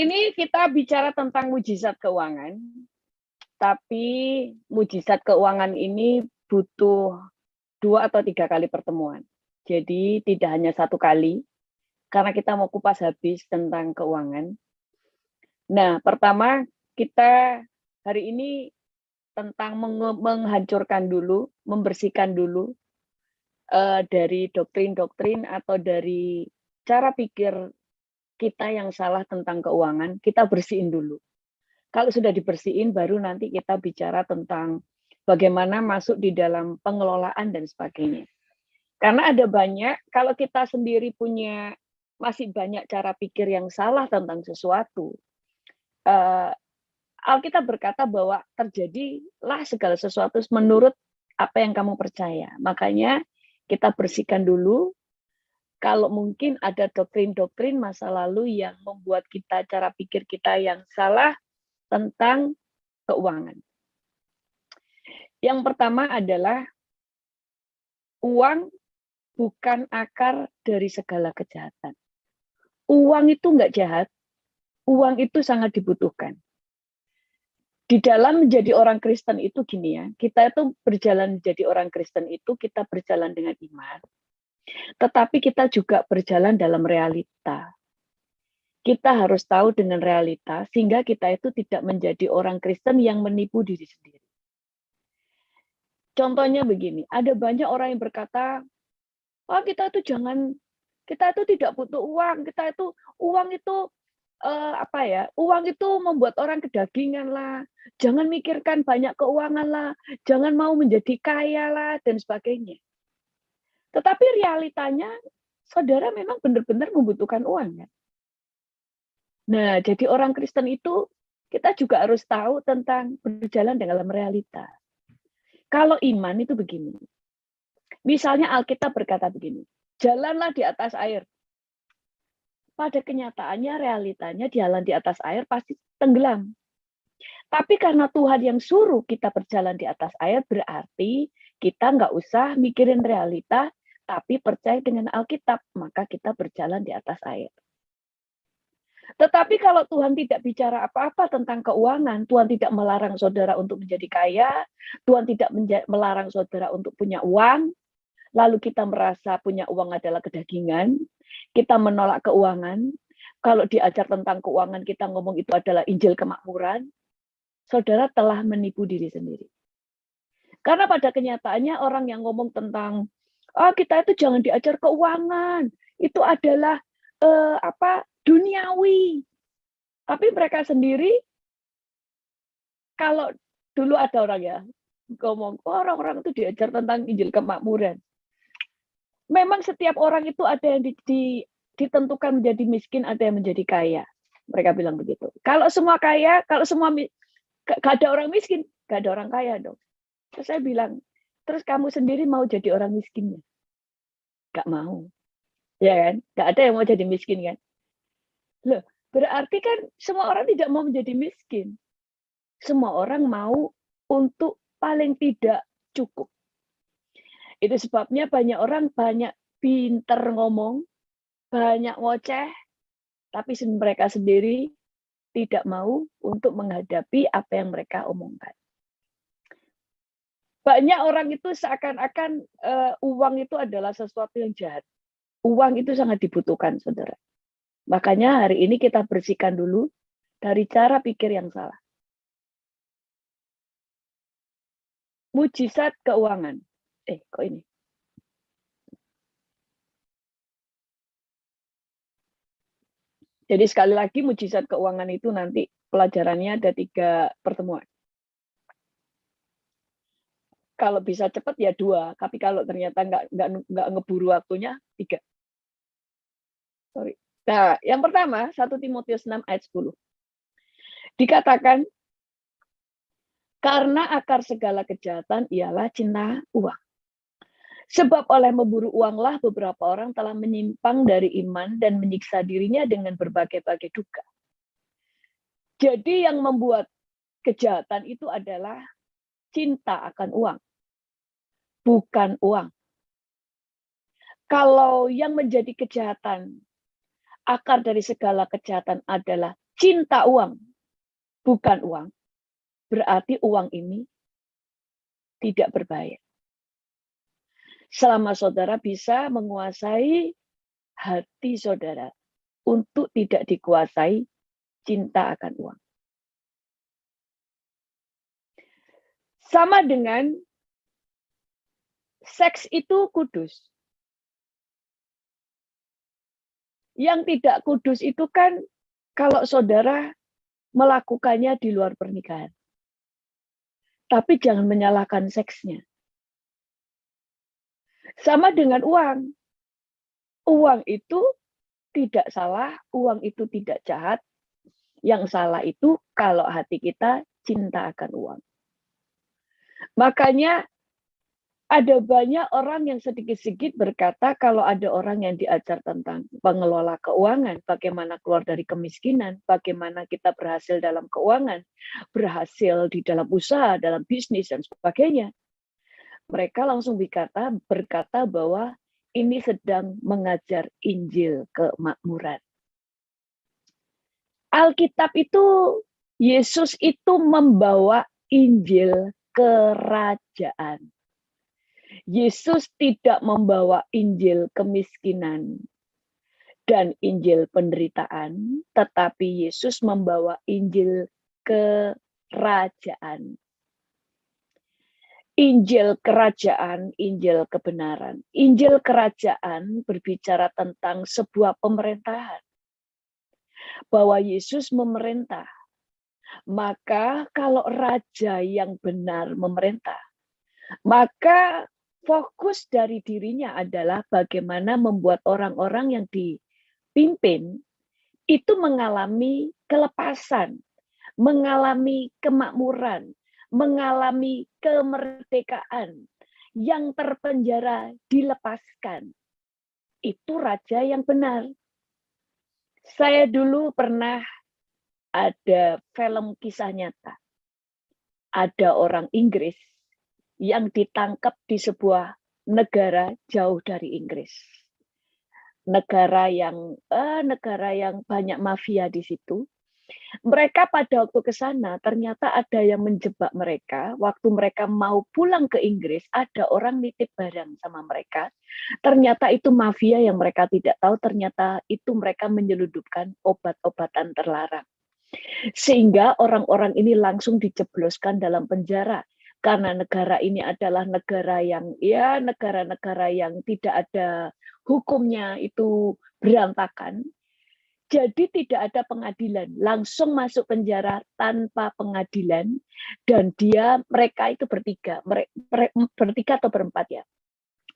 ini kita bicara tentang mujizat keuangan, tapi mujizat keuangan ini butuh 2 atau 3 kali pertemuan. Jadi tidak hanya 1 kali, karena kita mau kupas habis tentang keuangan. Nah, pertama kita hari ini tentang menghancurkan dulu, membersihkan dulu, dari doktrin-doktrin atau dari cara pikir kita yang salah tentang keuangan, kita bersihin dulu. Kalau sudah dibersihin, baru nanti kita bicara tentang bagaimana masuk di dalam pengelolaan dan sebagainya. Karena ada banyak, kalau kita sendiri punya masih banyak cara pikir yang salah tentang sesuatu, Alkitab berkata bahwa terjadilah segala sesuatu menurut apa yang kamu percaya. Makanya kita bersihkan dulu, kalau mungkin ada doktrin-doktrin masa lalu yang membuat kita, cara pikir kita yang salah tentang keuangan. Yang pertama adalah uang bukan akar dari segala kejahatan. Uang itu nggak jahat, uang itu sangat dibutuhkan. Di dalam menjadi orang Kristen itu gini ya, kita itu berjalan menjadi orang Kristen itu kita berjalan dengan iman, tetapi kita juga berjalan dalam realita. Kita harus tahu dengan realita, sehingga kita itu tidak menjadi orang Kristen yang menipu diri sendiri. Contohnya begini, ada banyak orang yang berkata, oh kita itu tidak butuh uang, uang itu uang itu membuat orang kedagingan lah, jangan mikirkan banyak keuangan lah, jangan mau menjadi kaya lah, dan sebagainya. Tetapi realitanya, saudara memang benar-benar membutuhkan uang kan? Nah, jadi orang Kristen itu, kita juga harus tahu tentang berjalan dalam realita. Kalau iman itu begini, misalnya Alkitab berkata begini, jalanlah di atas air. Pada kenyataannya, realitanya jalan di atas air pasti tenggelam. Tapi karena Tuhan yang suruh kita berjalan di atas air, berarti kita nggak usah mikirin realita, tapi percaya dengan Alkitab, maka kita berjalan di atas air. Tetapi kalau Tuhan tidak bicara apa-apa tentang keuangan, Tuhan tidak melarang saudara untuk menjadi kaya, Tuhan tidak melarang saudara untuk punya uang, lalu kita merasa punya uang adalah kedagingan, kita menolak keuangan, kalau diajar tentang keuangan kita ngomong itu adalah Injil kemakmuran, saudara telah menipu diri sendiri. Karena pada kenyataannya orang yang ngomong tentang, kita itu jangan diajar keuangan, itu adalah duniawi. Tapi mereka sendiri, kalau dulu ada orang ya, ngomong, orang-orang itu diajar tentang Injil kemakmuran. Memang setiap orang itu ada yang ditentukan menjadi miskin, ada yang menjadi kaya. Mereka bilang begitu. Kalau semua kaya, gak ada orang miskin, gak ada orang kaya dong. Terus saya bilang, terus kamu sendiri mau jadi orang miskinnya? Gak mau. Ya kan? Gak ada yang mau jadi miskin kan? Loh, berarti kan semua orang tidak mau menjadi miskin. Semua orang mau untuk paling tidak cukup. Itu sebabnya banyak orang banyak pinter ngomong, banyak ngoceh, tapi mereka sendiri tidak mau untuk menghadapi apa yang mereka omongkan. Banyak orang itu seakan-akan uang itu adalah sesuatu yang jahat. Uang itu sangat dibutuhkan, saudara. Makanya hari ini kita bersihkan dulu dari cara pikir yang salah. Mujizat keuangan. Kok ini? Jadi sekali lagi mujizat keuangan itu nanti pelajarannya ada 3 pertemuan. Kalau bisa cepat ya 2, tapi kalau ternyata nggak ngeburu waktunya 3. Sorry. Nah, yang pertama 1 Timotius 6 ayat 10. Dikatakan, karena akar segala kejahatan ialah cinta uang. Sebab oleh memburu uanglah beberapa orang telah menyimpang dari iman dan menyiksa dirinya dengan berbagai-bagai duka. Jadi yang membuat kejahatan itu adalah cinta akan uang, bukan uang. Kalau yang menjadi kejahatan, akar dari segala kejahatan adalah cinta uang, bukan uang, berarti uang ini tidak berbahaya. Selama saudara bisa menguasai hati saudara untuk tidak dikuasai cinta akan uang. Sama dengan seks itu kudus. Yang tidak kudus itu kan kalau saudara melakukannya di luar pernikahan. Tapi jangan menyalahkan seksnya. Sama dengan uang. Uang itu tidak salah, uang itu tidak jahat. Yang salah itu kalau hati kita cinta akan uang. Makanya ada banyak orang yang sedikit-sedikit berkata kalau ada orang yang diajar tentang pengelola keuangan, bagaimana keluar dari kemiskinan, bagaimana kita berhasil dalam keuangan, berhasil di dalam usaha, dalam bisnis, dan sebagainya. Mereka langsung berkata bahwa ini sedang mengajar Injil kemakmuran. Alkitab itu, Yesus itu membawa Injil kerajaan. Yesus tidak membawa Injil kemiskinan dan Injil penderitaan, tetapi Yesus membawa Injil kerajaan. Injil kerajaan, Injil kebenaran. Injil kerajaan berbicara tentang sebuah pemerintahan. Bahwa Yesus memerintah. Maka kalau raja yang benar memerintah, maka fokus dari dirinya adalah bagaimana membuat orang-orang yang dipimpin itu mengalami kelepasan, mengalami kemakmuran, mengalami kemerdekaan, yang terpenjara dilepaskan. Itu raja yang benar. Saya dulu pernah ada film kisah nyata. Ada orang Inggris yang ditangkap di sebuah negara jauh dari Inggris. Negara yang banyak mafia di situ. Mereka pada waktu ke sana ternyata ada yang menjebak mereka. Waktu mereka mau pulang ke Inggris, ada orang nitip barang sama mereka. Ternyata itu mafia yang mereka tidak tahu, ternyata itu mereka menyelundupkan obat-obatan terlarang. Sehingga orang-orang ini langsung dijebloskan dalam penjara. Karena negara ini adalah negara yang negara-negara yang tidak ada hukumnya, itu berantakan. Jadi tidak ada pengadilan, langsung masuk penjara tanpa pengadilan, dan mereka itu bertiga atau berempat ya.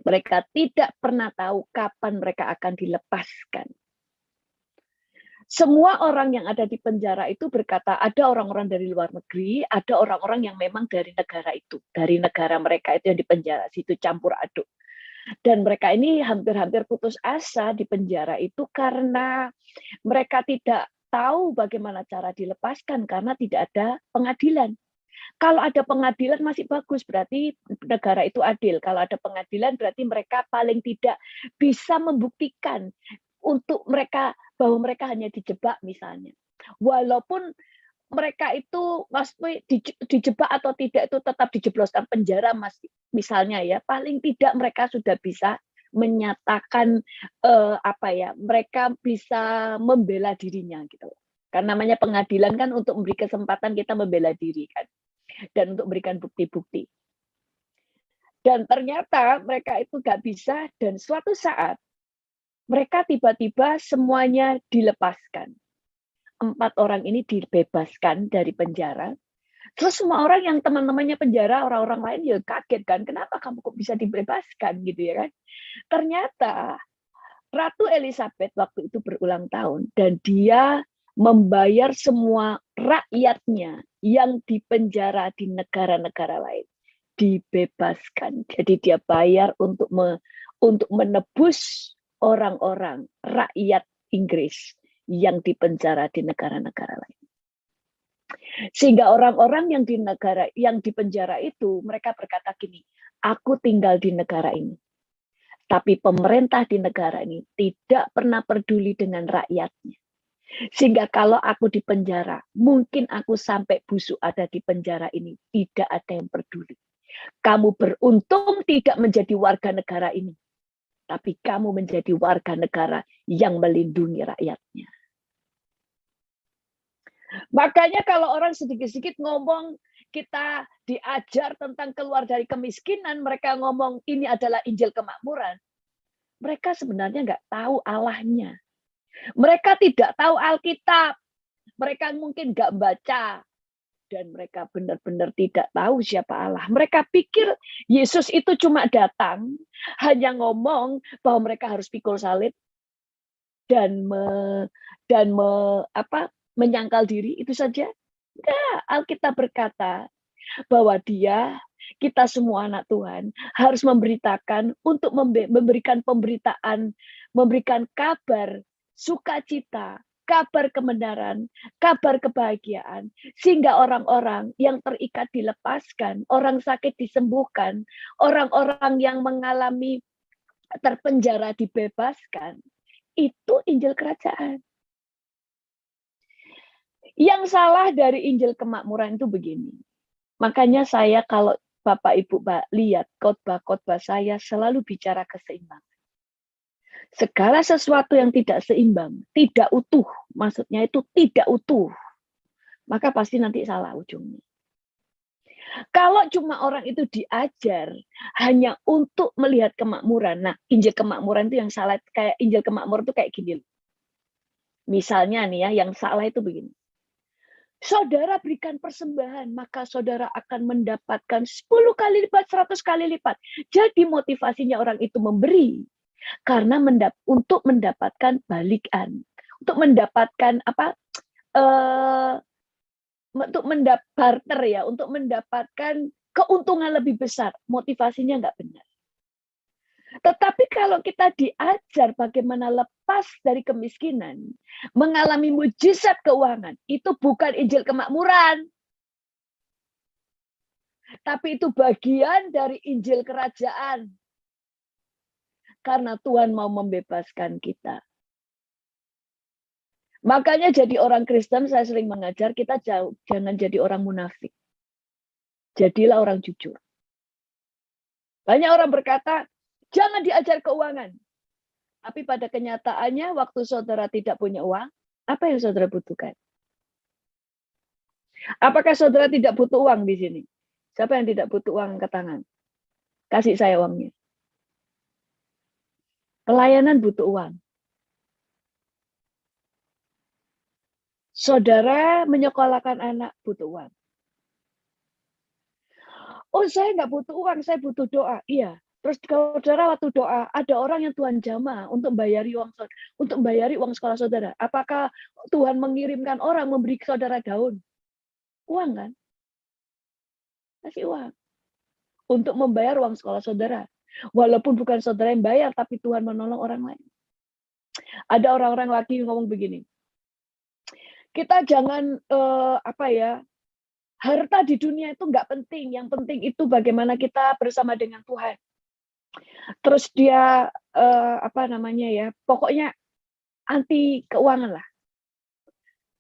Mereka tidak pernah tahu kapan mereka akan dilepaskan. Semua orang yang ada di penjara itu berkata, ada orang-orang dari luar negeri, ada orang-orang yang memang dari negara itu, dari negara mereka itu yang di penjara, situ campur aduk. Dan mereka ini hampir-hampir putus asa di penjara itu karena mereka tidak tahu bagaimana cara dilepaskan karena tidak ada pengadilan. Kalau ada pengadilan masih bagus, berarti negara itu adil. Kalau ada pengadilan berarti mereka paling tidak bisa membuktikan untuk mereka bahwa mereka hanya dijebak misalnya. Walaupun mereka itu dijebak atau tidak itu tetap dijebloskan penjara misalnya ya, paling tidak mereka sudah bisa menyatakan mereka bisa membela dirinya gitu. Kan namanya pengadilan kan untuk memberi kesempatan kita membela diri kan, dan untuk memberikan bukti-bukti. Dan ternyata mereka itu nggak bisa, dan suatu saat mereka tiba-tiba semuanya dilepaskan. 4 orang ini dibebaskan dari penjara. Terus semua orang yang teman-temannya penjara, orang-orang lain ya kaget kan, kenapa kamu kok bisa dibebaskan gitu ya kan. Ternyata Ratu Elizabeth waktu itu berulang tahun, dan dia membayar semua rakyatnya yang dipenjara di negara-negara lain dibebaskan. Jadi dia bayar untuk menebus orang-orang rakyat Inggris yang dipenjara di negara-negara lain. Sehingga orang-orang yang di penjara itu mereka berkata gini, aku tinggal di negara ini. Tapi pemerintah di negara ini tidak pernah peduli dengan rakyatnya. Sehingga kalau aku di penjara, mungkin aku sampai busuk ada di penjara ini, tidak ada yang peduli. Kamu beruntung tidak menjadi warga negara ini, tapi kamu menjadi warga negara yang melindungi rakyatnya. Makanya kalau orang sedikit-sedikit ngomong, kita diajar tentang keluar dari kemiskinan, mereka ngomong ini adalah Injil kemakmuran. Mereka sebenarnya nggak tahu Allahnya. Mereka tidak tahu Alkitab. Mereka mungkin nggak baca. Dan mereka benar-benar tidak tahu siapa Allah. Mereka pikir Yesus itu cuma datang, hanya ngomong bahwa mereka harus pikul salib dan menyangkal diri, itu saja. Enggak, Alkitab berkata bahwa kita semua anak Tuhan harus memberitakan untuk memberikan pemberitaan, memberikan kabar sukacita, kabar kebenaran, kabar kebahagiaan, sehingga orang-orang yang terikat dilepaskan, orang sakit disembuhkan, orang-orang yang mengalami terpenjara dibebaskan. Itu Injil kerajaan. Yang salah dari Injil kemakmuran itu begini. Makanya saya kalau Bapak Ibu lihat khotbah-khotbah saya selalu bicara keseimbangan. Segala sesuatu yang tidak seimbang, tidak utuh, maksudnya itu tidak utuh, maka pasti nanti salah ujungnya. Kalau cuma orang itu diajar hanya untuk melihat kemakmuran, nah Injil kemakmuran itu yang salah, kayak Injil kemakmuran itu kayak gini. Misalnya nih ya, yang salah itu begini. Saudara berikan persembahan, maka saudara akan mendapatkan 10 kali lipat, 100 kali lipat. Jadi motivasinya orang itu memberi karena untuk mendapatkan balikan, untuk mendapatkan untuk barter ya, untuk mendapatkan keuntungan lebih besar. Motivasinya nggak benar. Tetapi kalau kita diajar bagaimana lepas dari kemiskinan, mengalami mujizat keuangan, itu bukan Injil kemakmuran. Tapi itu bagian dari Injil kerajaan. Karena Tuhan mau membebaskan kita. Makanya jadi orang Kristen, saya sering mengajar, kita jangan jadi orang munafik. Jadilah orang jujur. Banyak orang berkata, jangan diajar keuangan. Tapi pada kenyataannya, waktu saudara tidak punya uang, apa yang saudara butuhkan? Apakah saudara tidak butuh uang di sini? Siapa yang tidak butuh uang ke tangan? Kasih saya uangnya. Pelayanan butuh uang. Saudara menyekolahkan anak butuh uang. Oh, saya nggak butuh uang, saya butuh doa. Iya. Terus saudara waktu doa, ada orang yang Tuhan jamah untuk bayari uang sekolah saudara. Apakah Tuhan mengirimkan orang memberi saudara daun? Uang kan? Kasih uang. Untuk membayar uang sekolah saudara. Walaupun bukan saudara yang bayar, tapi Tuhan menolong orang lain. Ada orang-orang lagi yang ngomong begini. Kita jangan harta di dunia itu nggak penting. Yang penting itu bagaimana kita bersama dengan Tuhan. Terus dia pokoknya anti keuangan lah.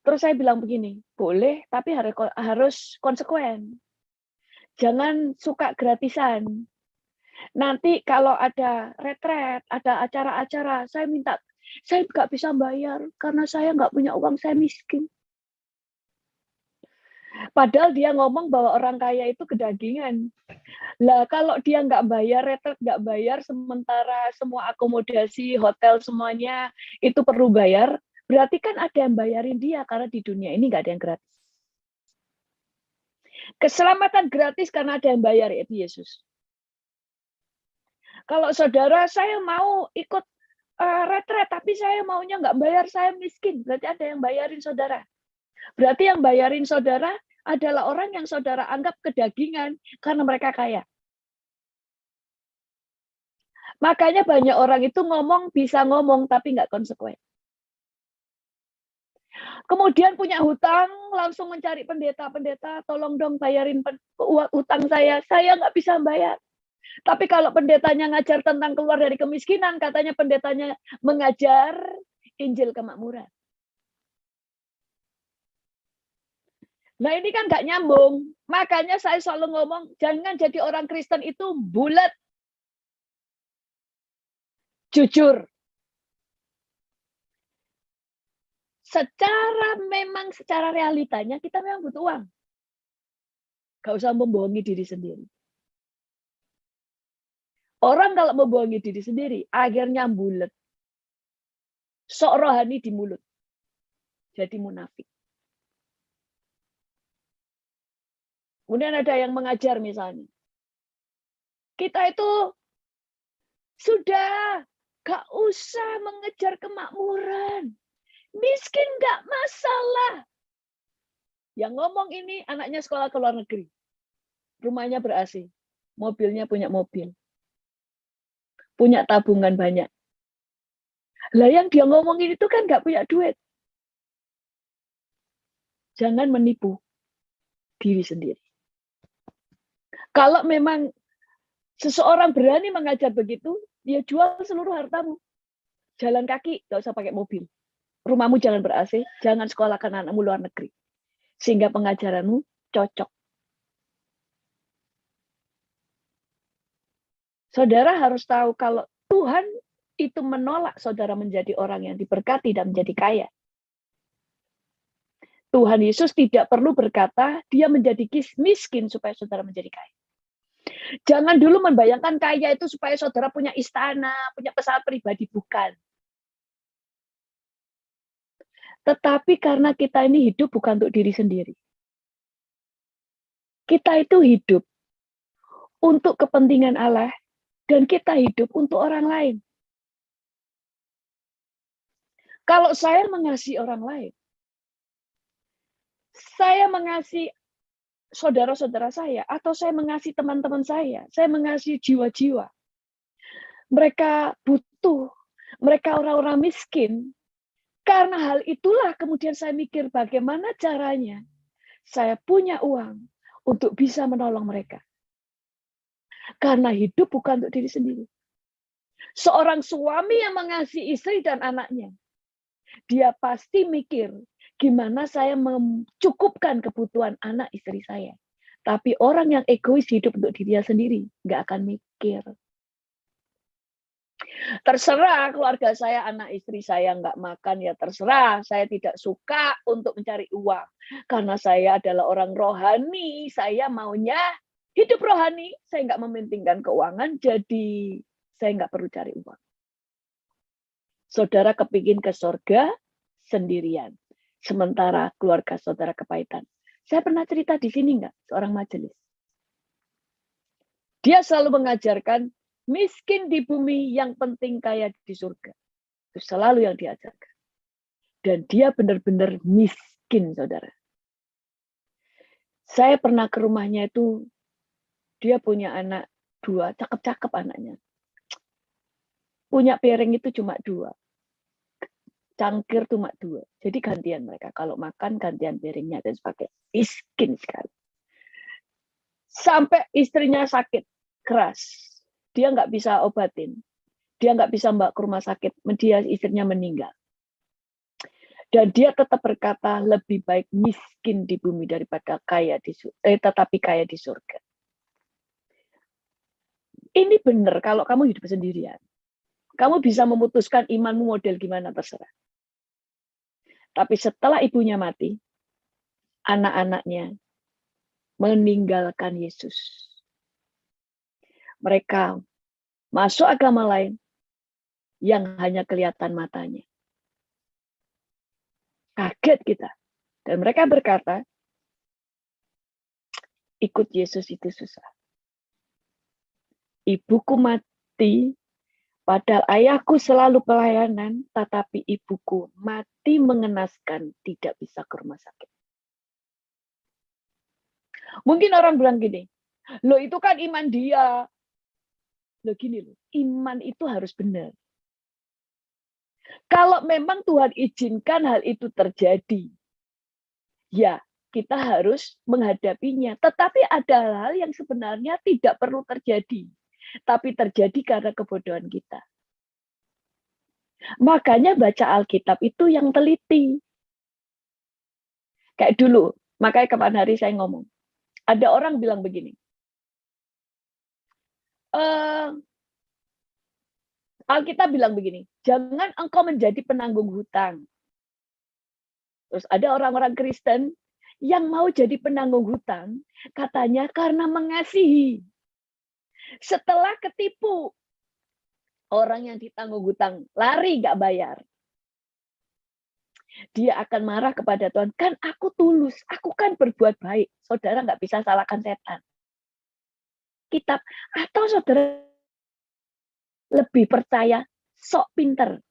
Terus saya bilang begini, boleh, tapi harus konsekuen. Jangan suka gratisan. Nanti kalau ada retret, ada acara-acara, saya nggak bisa bayar karena saya nggak punya uang, saya miskin. Padahal dia ngomong bahwa orang kaya itu kedagingan. Lah kalau dia nggak bayar retret, nggak bayar, sementara semua akomodasi, hotel semuanya itu perlu bayar, berarti kan ada yang bayarin dia karena di dunia ini nggak ada yang gratis. Keselamatan gratis karena ada yang bayar, yaitu Yesus. Kalau saudara, saya mau ikut retret, tapi saya maunya nggak bayar, saya miskin, berarti ada yang bayarin saudara. Berarti yang bayarin saudara adalah orang yang saudara anggap kedagingan karena mereka kaya. Makanya banyak orang itu bisa ngomong, tapi nggak konsekuen. Kemudian punya hutang, langsung mencari pendeta, tolong dong bayarin hutang saya nggak bisa bayar. Tapi kalau pendetanya ngajar tentang keluar dari kemiskinan, katanya pendetanya mengajar Injil kemakmuran. Nah ini kan nggak nyambung. Makanya saya selalu ngomong, jangan jadi orang Kristen itu bulat, jujur. Secara realitanya kita memang butuh uang. Gak usah membohongi diri sendiri. Orang kalau membohongi diri sendiri, akhirnya bulat. Sok rohani di mulut. Jadi munafik. Kemudian ada yang mengajar misalnya. Kita itu sudah gak usah mengejar kemakmuran. Miskin gak masalah. Yang ngomong ini anaknya sekolah ke luar negeri. Rumahnya ber-AC. Mobilnya punya mobil. Punya tabungan banyak. Lah yang dia ngomongin itu kan gak punya duit. Jangan menipu diri sendiri. Kalau memang seseorang berani mengajar begitu, dia jual seluruh hartamu. Jalan kaki, gak usah pakai mobil. Rumahmu jangan ber-AC, jangan sekolahkan anakmu luar negeri. Sehingga pengajaranmu cocok. Saudara harus tahu kalau Tuhan itu menolak saudara menjadi orang yang diberkati dan menjadi kaya. Tuhan Yesus tidak perlu berkata, dia menjadi miskin supaya saudara menjadi kaya. Jangan dulu membayangkan kaya itu supaya saudara punya istana, punya pesawat pribadi, bukan. Tetapi karena kita ini hidup bukan untuk diri sendiri. Kita itu hidup untuk kepentingan Allah, dan kita hidup untuk orang lain. Kalau saya mengasihi orang lain, saya mengasihi saudara-saudara saya, atau saya mengasihi teman-teman saya mengasihi jiwa-jiwa. Mereka butuh, mereka orang-orang miskin. Karena hal itulah kemudian saya mikir bagaimana caranya saya punya uang untuk bisa menolong mereka. Karena hidup bukan untuk diri sendiri. Seorang suami yang mengasihi istri dan anaknya, dia pasti mikir, gimana saya mencukupkan kebutuhan anak istri saya. Tapi orang yang egois hidup untuk dirinya sendiri, nggak akan mikir. Terserah keluarga saya, anak istri saya nggak makan, ya terserah. Saya tidak suka untuk mencari uang. Karena saya adalah orang rohani, saya maunya hidup rohani. Saya nggak mementingkan keuangan, jadi saya nggak perlu cari uang. Saudara kepingin ke surga sendirian. Sementara keluarga saudara kepahitan. Saya pernah cerita di sini nggak? Seorang majelis. Dia selalu mengajarkan, miskin di bumi, yang penting kaya di surga. Itu selalu yang diajarkan. Dan dia benar-benar miskin, saudara. Saya pernah ke rumahnya itu, dia punya anak 2, cakep-cakep anaknya. Punya piring itu cuma 2. Cangkir cuma 2. Jadi gantian mereka. Kalau makan, gantian piringnya dan sebagainya. Miskin sekali. Sampai istrinya sakit keras. Dia nggak bisa obatin. Dia nggak bisa bawa ke rumah sakit. Dia istrinya meninggal. Dan dia tetap berkata, lebih baik miskin di bumi daripada tetapi kaya di surga. Ini benar kalau kamu hidup sendirian. Kamu bisa memutuskan imanmu model gimana, terserah. Tapi setelah ibunya mati, anak-anaknya meninggalkan Yesus. Mereka masuk agama lain yang hanya kelihatan matanya. Kaget kita. Dan mereka berkata, ikut Yesus itu susah. Ibuku mati, padahal ayahku selalu pelayanan, tetapi ibuku mati mengenaskan, tidak bisa ke rumah sakit. Mungkin orang bilang gini, loh itu kan iman dia. Loh gini loh, iman itu harus benar. Kalau memang Tuhan izinkan hal itu terjadi, ya kita harus menghadapinya. Tetapi ada hal yang sebenarnya tidak perlu terjadi, tapi terjadi karena kebodohan kita. Makanya baca Alkitab itu yang teliti. Kayak dulu, Makanya kemarin hari saya ngomong, ada orang bilang begini, Alkitab bilang begini, jangan engkau menjadi penanggung hutang. Terus ada orang-orang Kristen yang mau jadi penanggung hutang, katanya karena mengasihi. Setelah ketipu, orang yang ditanggung hutang lari nggak bayar. Dia akan marah kepada Tuhan, kan aku tulus, aku kan berbuat baik. Saudara nggak bisa salahkan setan. Kitab, atau saudara lebih percaya sok pinter.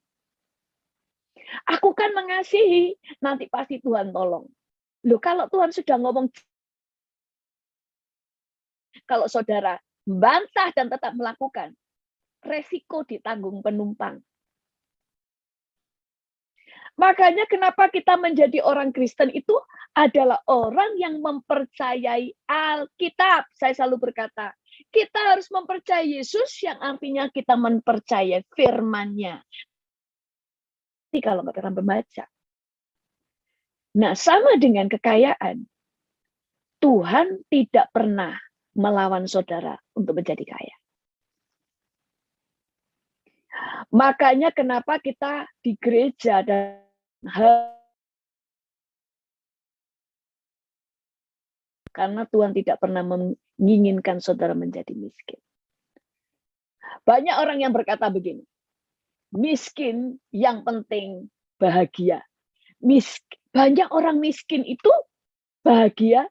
Aku kan mengasihi, nanti pasti Tuhan tolong. Loh, kalau Tuhan sudah ngomong, kalau saudara bantah dan tetap melakukan, resiko ditanggung penumpang. Makanya kenapa kita menjadi orang Kristen itu adalah orang yang mempercayai Alkitab. Saya selalu berkata, kita harus mempercayai Yesus yang artinya kita mempercayai firman-Nya. Ini kalau nggak pernah membaca. Nah, sama dengan kekayaan. Tuhan tidak pernah melawan saudara untuk menjadi kaya. Makanya kenapa kita di gereja dan karena Tuhan tidak pernah menginginkan saudara menjadi miskin. Banyak orang yang berkata begini, miskin yang penting bahagia. Banyak orang miskin itu bahagia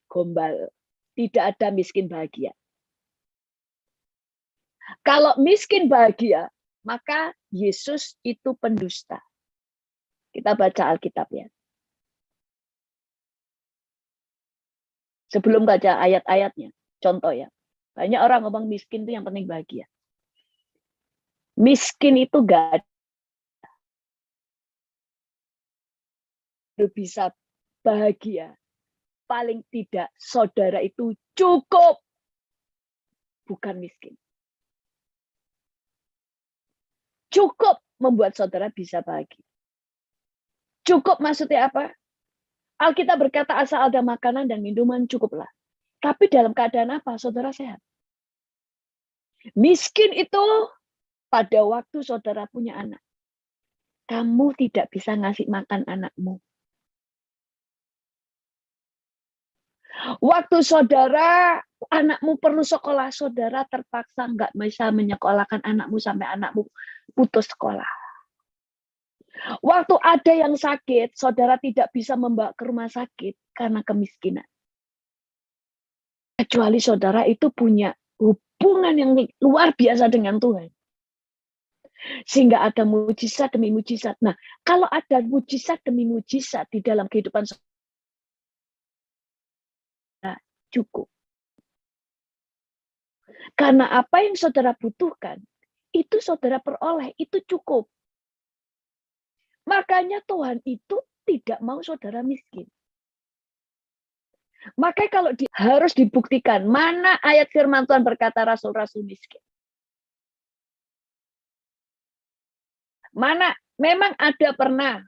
gombal. Tidak ada miskin bahagia. Kalau miskin bahagia, maka Yesus itu pendusta. Kita baca Alkitab ya. Sebelum baca ayat-ayatnya, contoh ya. Banyak orang ngomong miskin itu yang penting bahagia. Miskin itu gak bisa bahagia. Paling tidak saudara itu cukup. Bukan miskin. Cukup membuat saudara bisa bahagia. Cukup maksudnya apa? Alkitab berkata asal ada makanan dan minuman cukuplah. Tapi dalam keadaan apa? Saudara sehat. Miskin itu pada waktu saudara punya anak. Kamu tidak bisa ngasih makan anakmu. Waktu saudara, anakmu perlu sekolah, saudara terpaksa nggak bisa menyekolahkan anakmu sampai anakmu putus sekolah. Waktu ada yang sakit, saudara tidak bisa membawa ke rumah sakit karena kemiskinan. Kecuali saudara itu punya hubungan yang luar biasa dengan Tuhan. Sehingga ada mujizat demi mujizat. Nah, kalau ada mujizat demi mujizat di dalam kehidupan saudara, cukup. Karena apa yang saudara butuhkan, itu saudara peroleh, itu cukup. Makanya Tuhan itu tidak mau saudara miskin. Makanya kalau harus dibuktikan, mana ayat firman Tuhan berkata rasul-rasul miskin. Mana, memang ada pernah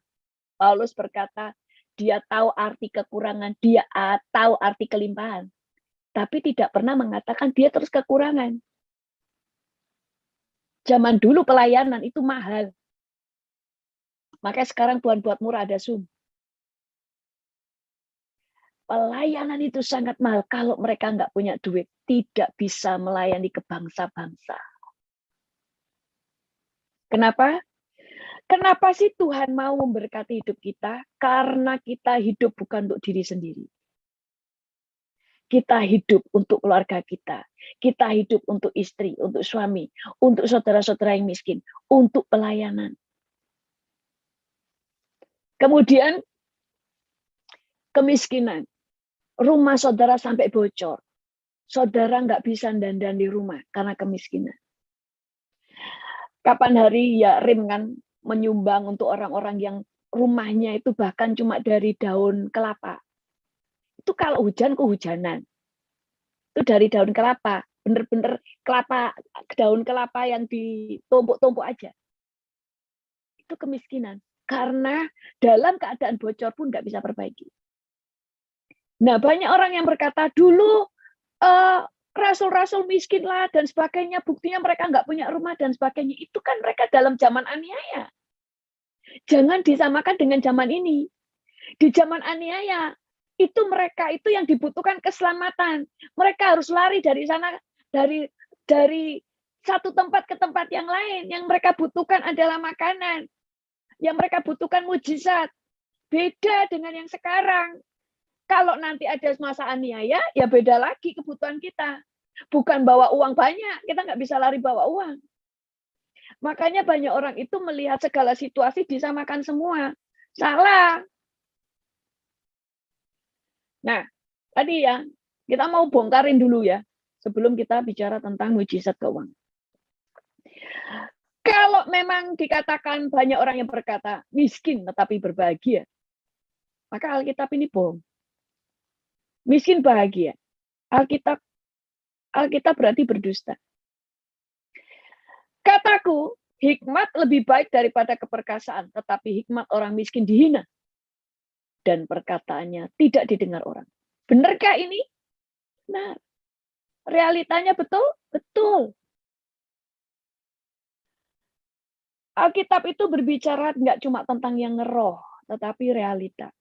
Paulus berkata, dia tahu arti kekurangan, dia tahu arti kelimpahan. Tapi tidak pernah mengatakan dia terus kekurangan. Zaman dulu pelayanan itu mahal. Makanya sekarang Tuhan buat murah, ada Zoom. Pelayanan itu sangat mahal. Kalau mereka nggak punya duit, tidak bisa melayani ke bangsa-bangsa. Kenapa? Kenapa sih Tuhan mau memberkati hidup kita? Karena kita hidup bukan untuk diri sendiri. Kita hidup untuk keluarga kita. Kita hidup untuk istri, untuk suami, untuk saudara-saudara yang miskin, untuk pelayanan. Kemudian kemiskinan. Rumah saudara sampai bocor. Saudara nggak bisa dandan di rumah karena kemiskinan. Kapan hari ya Rim kan menyumbang untuk orang-orang yang rumahnya itu bahkan cuma dari daun kelapa. Itu kalau hujan kehujanan. Itu dari daun kelapa. Bener-bener kelapa, daun kelapa yang ditumpuk-tumpuk aja. Itu kemiskinan. Karena dalam keadaan bocor pun nggak bisa perbaiki. Nah, banyak orang yang berkata, dulu rasul-rasul miskin lah dan sebagainya, buktinya mereka nggak punya rumah dan sebagainya. Itu kan mereka dalam zaman aniaya. Jangan disamakan dengan zaman ini. Di zaman aniaya, itu mereka itu yang dibutuhkan keselamatan. Mereka harus lari dari sana, dari satu tempat ke tempat yang lain. Yang mereka butuhkan adalah makanan. Yang mereka butuhkan mujizat. Beda dengan yang sekarang. Kalau nanti ada masa aniaya, ya beda lagi kebutuhan kita. Bukan bawa uang banyak, kita nggak bisa lari bawa uang. Makanya banyak orang itu melihat segala situasi disamakan semua. Salah. Nah, tadi ya, kita mau bongkarin dulu ya, sebelum kita bicara tentang mujizat keuangan. Kalau memang dikatakan banyak orang yang berkata miskin tetapi berbahagia, maka Alkitab ini bohong. Miskin bahagia. Alkitab berarti berdusta. Kataku, hikmat lebih baik daripada keperkasaan, tetapi hikmat orang miskin dihina. Dan perkataannya tidak didengar orang. Benarkah ini? Nah, realitanya betul? Betul. Alkitab itu berbicara nggak cuma tentang yang ngeroh, tetapi realita.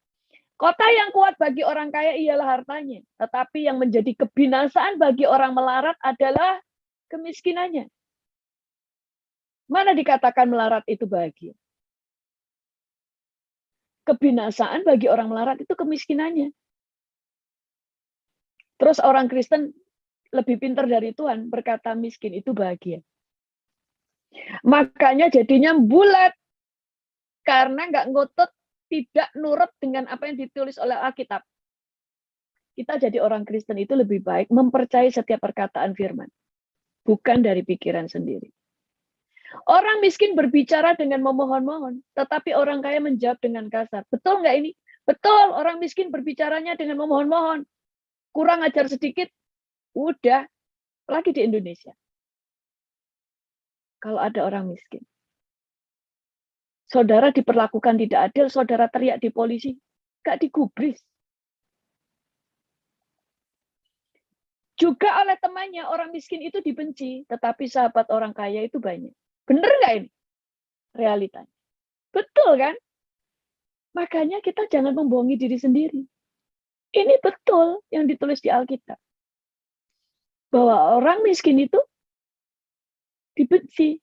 Kota yang kuat bagi orang kaya ialah hartanya, tetapi yang menjadi kebinasaan bagi orang melarat adalah kemiskinannya. Mana dikatakan melarat itu bahagia? Kebinasaan bagi orang melarat itu kemiskinannya. Terus orang Kristen lebih pintar dari Tuhan berkata miskin itu bahagia. Makanya jadinya bulat karena nggak ngotot, tidak nurut dengan apa yang ditulis oleh Alkitab. Kita jadi orang Kristen itu lebih baik mempercayai setiap perkataan firman, bukan dari pikiran sendiri. Orang miskin berbicara dengan memohon-mohon, tetapi orang kaya menjawab dengan kasar. Betul nggak ini? Betul, orang miskin berbicaranya dengan memohon-mohon. Kurang ajar sedikit, udah, lagi di Indonesia. Kalau ada orang miskin. Saudara diperlakukan tidak adil, saudara teriak di polisi, nggak digubris. Juga oleh temannya, orang miskin itu dibenci, tetapi sahabat orang kaya itu banyak. Bener nggak ini? Realitanya. Betul kan? Makanya kita jangan membohongi diri sendiri. Ini betul yang ditulis di Alkitab. Bahwa orang miskin itu dibenci.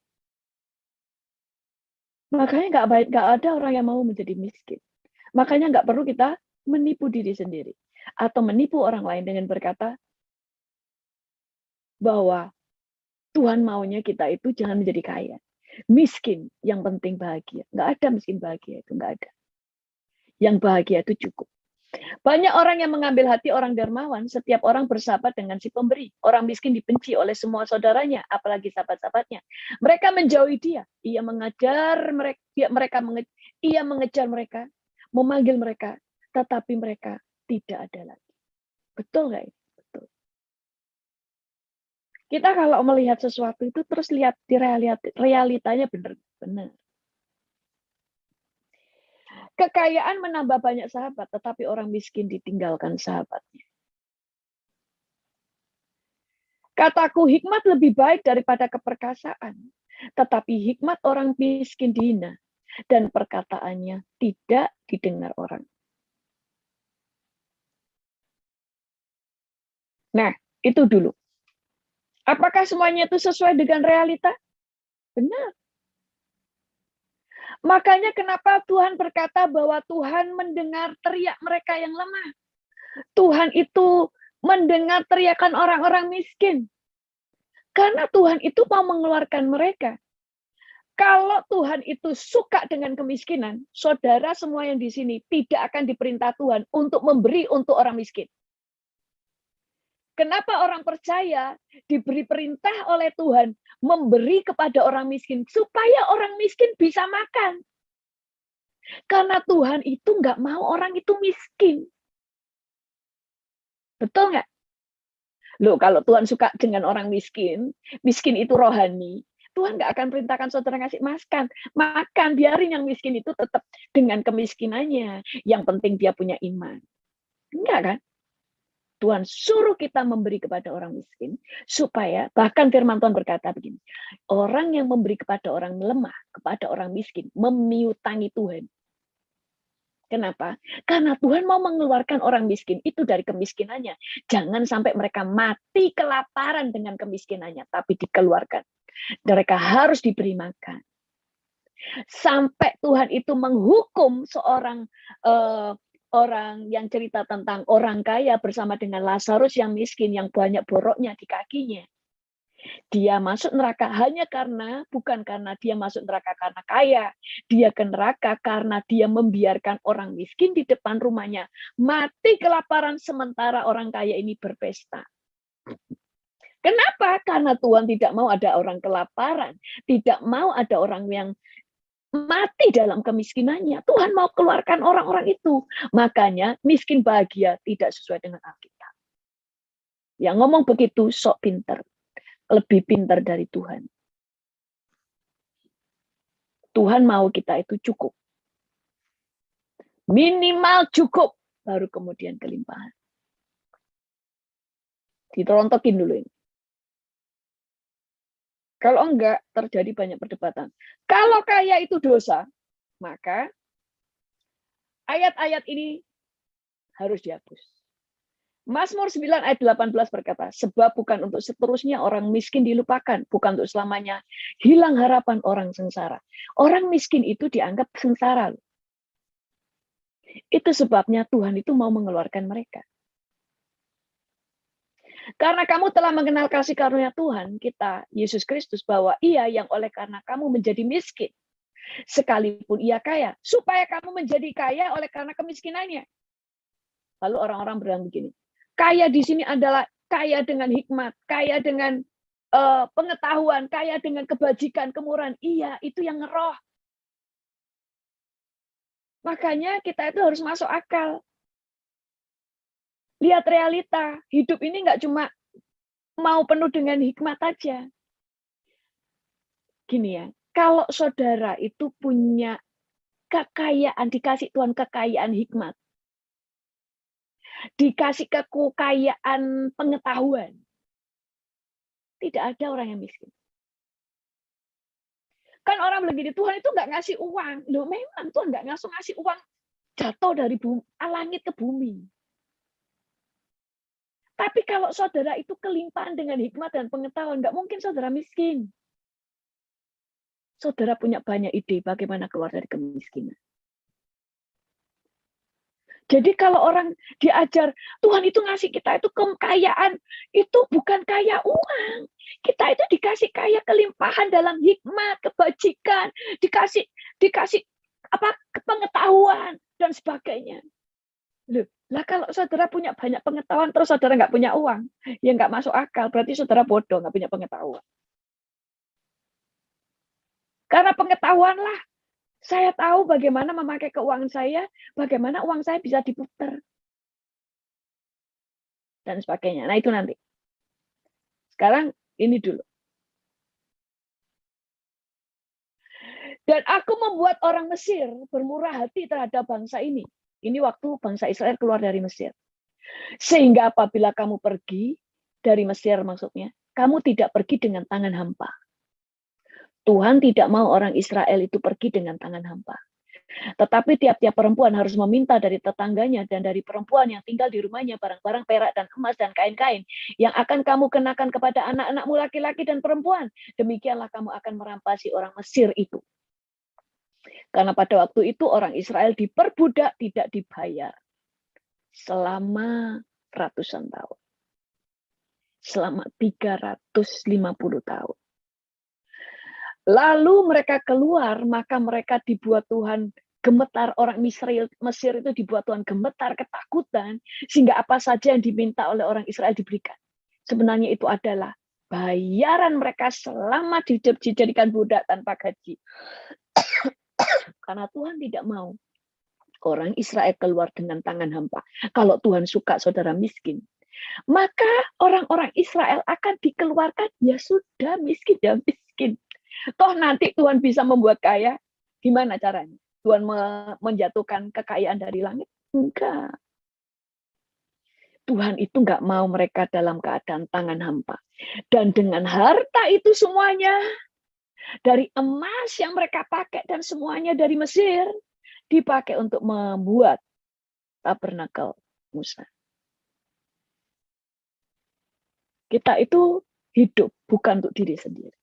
Makanya nggak ada orang yang mau menjadi miskin. Makanya nggak perlu kita menipu diri sendiri. Atau menipu orang lain dengan berkata bahwa Tuhan maunya kita itu jangan menjadi kaya. Miskin, yang penting bahagia. Nggak ada miskin bahagia, itu nggak ada. Yang bahagia itu cukup. Banyak orang yang mengambil hati orang dermawan, setiap orang bersahabat dengan si pemberi. Orang miskin dibenci oleh semua saudaranya, apalagi sahabat-sahabatnya. Mereka menjauhi dia. Ia mengejar mereka, memanggil mereka, tetapi mereka tidak ada lagi. Betul nggak? Betul. Kita kalau melihat sesuatu itu terus lihat di realitanya benar-benar. Kekayaan menambah banyak sahabat, tetapi orang miskin ditinggalkan sahabatnya. Kataku, hikmat lebih baik daripada keperkasaan, tetapi hikmat orang miskin dihina, dan perkataannya tidak didengar orang. Nah, itu dulu. Apakah semuanya itu sesuai dengan realita? Benar. Makanya kenapa Tuhan berkata bahwa Tuhan mendengar teriak mereka yang lemah. Tuhan itu mendengar teriakan orang-orang miskin. Karena Tuhan itu mau mengeluarkan mereka. Kalau Tuhan itu suka dengan kemiskinan, saudara semua yang di sini tidak akan diperintah Tuhan untuk memberi untuk orang miskin. Kenapa orang percaya diberi perintah oleh Tuhan memberi kepada orang miskin? Supaya orang miskin bisa makan. Karena Tuhan itu nggak mau orang itu miskin. Betul nggak? Loh, kalau Tuhan suka dengan orang miskin, miskin itu rohani, Tuhan nggak akan perintahkan saudara ngasih makan, biarin yang miskin itu tetap dengan kemiskinannya. Yang penting dia punya iman. Enggak kan? Tuhan suruh kita memberi kepada orang miskin, supaya, bahkan firman Tuhan berkata begini, orang yang memberi kepada orang lemah, kepada orang miskin, memiutangi Tuhan. Kenapa? Karena Tuhan mau mengeluarkan orang miskin itu dari kemiskinannya. Jangan sampai mereka mati kelaparan dengan kemiskinannya, tapi dikeluarkan. Mereka harus diberi makan. Sampai Tuhan itu menghukum seorang orang yang cerita tentang orang kaya bersama dengan Lazarus yang miskin, yang banyak boroknya di kakinya. Dia masuk neraka bukan karena dia masuk neraka karena kaya. Dia ke neraka karena dia membiarkan orang miskin di depan rumahnya mati kelaparan sementara orang kaya ini berpesta. Kenapa? Karena Tuhan tidak mau ada orang kelaparan, tidak mau ada orang yang mati dalam kemiskinannya. Tuhan mau keluarkan orang-orang itu. Makanya miskin bahagia tidak sesuai dengan Alkitab. Yang ngomong begitu sok pinter. Lebih pintar dari Tuhan. Tuhan mau kita itu cukup. Minimal cukup, baru kemudian kelimpahan. Diterontokin dulu ini. Kalau enggak, terjadi banyak perdebatan. Kalau kaya itu dosa, maka ayat-ayat ini harus dihapus. Mazmur 9 ayat 18 berkata, sebab bukan untuk seterusnya orang miskin dilupakan, bukan untuk selamanya hilang harapan orang sengsara. Orang miskin itu dianggap sengsara. Itu sebabnya Tuhan itu mau mengeluarkan mereka. Karena kamu telah mengenal kasih karunia Tuhan kita, Yesus Kristus, bahwa ia yang oleh karena kamu menjadi miskin, sekalipun ia kaya, supaya kamu menjadi kaya oleh karena kemiskinannya. Lalu orang-orang bilang begini, kaya di sini adalah kaya dengan hikmat, kaya dengan pengetahuan, kaya dengan kebajikan, kemurahan. Iya, itu yang roh. Makanya kita itu harus masuk akal. Lihat realita. Hidup ini nggak cuma mau penuh dengan hikmat aja. Gini ya, kalau saudara itu punya kekayaan, dikasih Tuhan kekayaan hikmat, dikasih kekayaan pengetahuan, tidak ada orang yang miskin. Kan orang bilang gini, Tuhan itu nggak ngasih uang. Loh memang Tuhan nggak ngasih uang jatuh dari langit ke bumi. Tapi kalau saudara itu kelimpahan dengan hikmat dan pengetahuan, nggak mungkin saudara miskin. Saudara punya banyak ide bagaimana keluar dari kemiskinan. Jadi kalau orang diajar, Tuhan itu ngasih kita itu kekayaan, itu bukan kaya uang. Kita itu dikasih kaya kelimpahan dalam hikmat, kebajikan, dikasih pengetahuan dan sebagainya. Loh, lah kalau saudara punya banyak pengetahuan terus saudara nggak punya uang, ya nggak masuk akal. Berarti saudara bodoh, nggak punya pengetahuan. Karena pengetahuan lah, saya tahu bagaimana memakai keuangan saya, bagaimana uang saya bisa diputar. Dan sebagainya. Nah itu nanti. Sekarang ini dulu. Dan aku membuat orang Mesir bermurah hati terhadap bangsa ini. Ini waktu bangsa Israel keluar dari Mesir. Sehingga apabila kamu pergi dari Mesir maksudnya, kamu tidak pergi dengan tangan hampa. Tuhan tidak mau orang Israel itu pergi dengan tangan hampa. Tetapi tiap-tiap perempuan harus meminta dari tetangganya dan dari perempuan yang tinggal di rumahnya barang-barang perak dan emas dan kain-kain yang akan kamu kenakan kepada anak-anakmu laki-laki dan perempuan. Demikianlah kamu akan merampasi orang Mesir itu. Karena pada waktu itu orang Israel diperbudak tidak dibayar selama ratusan tahun. Selama 350 tahun. Lalu mereka keluar, maka mereka dibuat Tuhan gemetar, orang Mesir itu dibuat Tuhan gemetar, ketakutan, sehingga apa saja yang diminta oleh orang Israel diberikan. Sebenarnya itu adalah bayaran mereka selama dijadikan budak tanpa gaji. Karena Tuhan tidak mau orang Israel keluar dengan tangan hampa. Kalau Tuhan suka saudara miskin, maka orang-orang Israel akan dikeluarkan, ya sudah miskin ya miskin. Toh nanti Tuhan bisa membuat kaya, gimana caranya? Tuhan menjatuhkan kekayaan dari langit? Enggak. Tuhan itu enggak mau mereka dalam keadaan tangan hampa. Dan dengan harta itu semuanya, dari emas yang mereka pakai dan semuanya dari Mesir, dipakai untuk membuat tabernakel Musa. Kita itu hidup bukan untuk diri sendiri.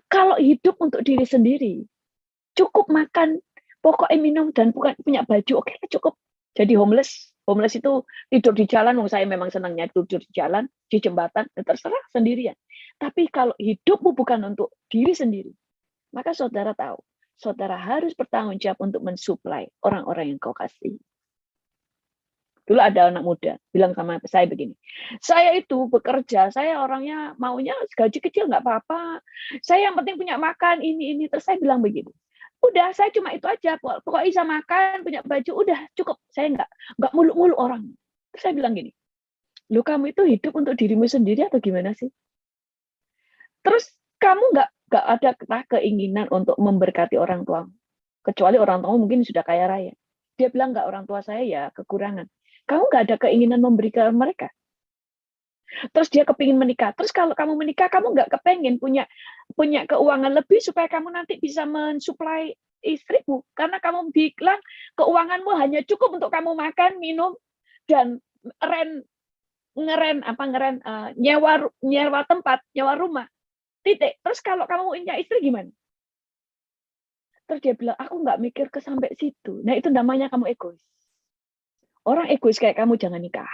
Kalau hidup untuk diri sendiri, cukup makan, pokoknya minum, dan bukan punya baju, oke, cukup. Jadi homeless. Homeless itu tidur di jalan, saya memang senangnya tidur di jalan, di jembatan, terserah sendirian. Tapi kalau hidupmu bukan untuk diri sendiri, maka saudara tahu, saudara harus bertanggung jawab untuk mensuplai orang-orang yang kau kasih. Dulu ada anak muda bilang sama saya begini, saya itu bekerja, saya orangnya maunya gaji kecil nggak apa-apa, saya yang penting punya makan, ini. Terus saya bilang begini, udah saya cuma itu aja, pokoknya bisa makan, punya baju, udah cukup, saya nggak mulu-mulu orang. Terus saya bilang gini, lu kamu itu hidup untuk dirimu sendiri atau gimana sih? Terus kamu nggak ada keinginan untuk memberkati orang tua, kecuali orang tua mungkin sudah kaya raya. Dia bilang nggak, orang tua saya ya kekurangan. Kamu nggak ada keinginan memberi ke mereka. Terus dia kepingin menikah. Terus kalau kamu menikah, kamu nggak kepengen punya keuangan lebih supaya kamu nanti bisa mensuplai istrimu. Karena kamu bilang keuanganmu hanya cukup untuk kamu makan, minum, dan nyewa tempat, nyewa rumah. Titik. Terus kalau kamu punya istri gimana? Terus dia bilang, aku nggak mikir ke sampai situ. Nah itu namanya kamu egois. Orang egois kayak kamu jangan nikah.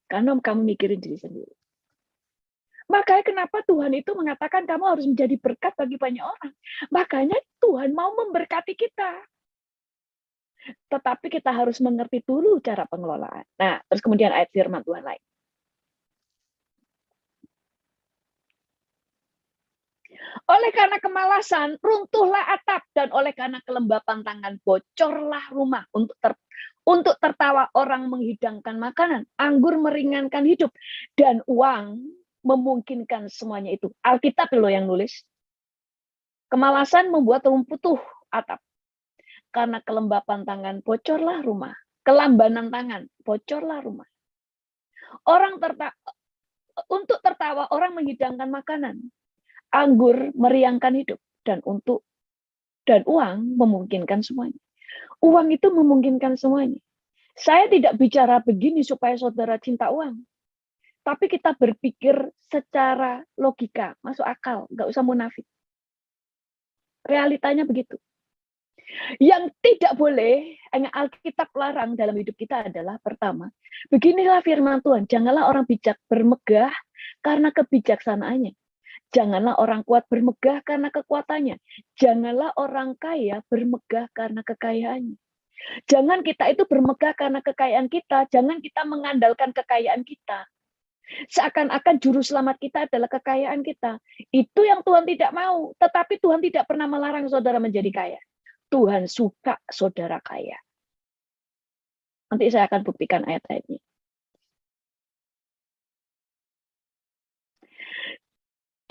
Karena kamu mikirin diri sendiri. Makanya kenapa Tuhan itu mengatakan kamu harus menjadi berkat bagi banyak orang. Makanya Tuhan mau memberkati kita. Tetapi kita harus mengerti dulu cara pengelolaan. Nah, terus kemudian ayat firman Tuhan lain. Oleh karena kemalasan, runtuhlah atap, dan oleh karena kelembapan tangan, bocorlah rumah. Untuk tertawa orang menghidangkan makanan, anggur meringankan hidup, dan uang memungkinkan semuanya itu. Alkitab loh yang nulis. Kemalasan membuat runtuh atap. Karena kelembapan tangan, bocorlah rumah. Kelambanan tangan, bocorlah rumah. Untuk tertawa orang menghidangkan makanan, anggur meriangkan hidup, dan uang memungkinkan semuanya. Uang itu memungkinkan semuanya. Saya tidak bicara begini supaya saudara cinta uang, tapi kita berpikir secara logika, masuk akal, nggak usah munafik. Realitanya begitu. Yang tidak boleh, yang Alkitab larang dalam hidup kita adalah pertama, beginilah firman Tuhan, janganlah orang bijak bermegah karena kebijaksanaannya. Janganlah orang kuat bermegah karena kekuatannya. Janganlah orang kaya bermegah karena kekayaannya. Jangan kita itu bermegah karena kekayaan kita. Jangan kita mengandalkan kekayaan kita. Seakan-akan juru selamat kita adalah kekayaan kita. Itu yang Tuhan tidak mau. Tetapi Tuhan tidak pernah melarang saudara menjadi kaya. Tuhan suka saudara kaya. Nanti saya akan buktikan ayat-ayatnya.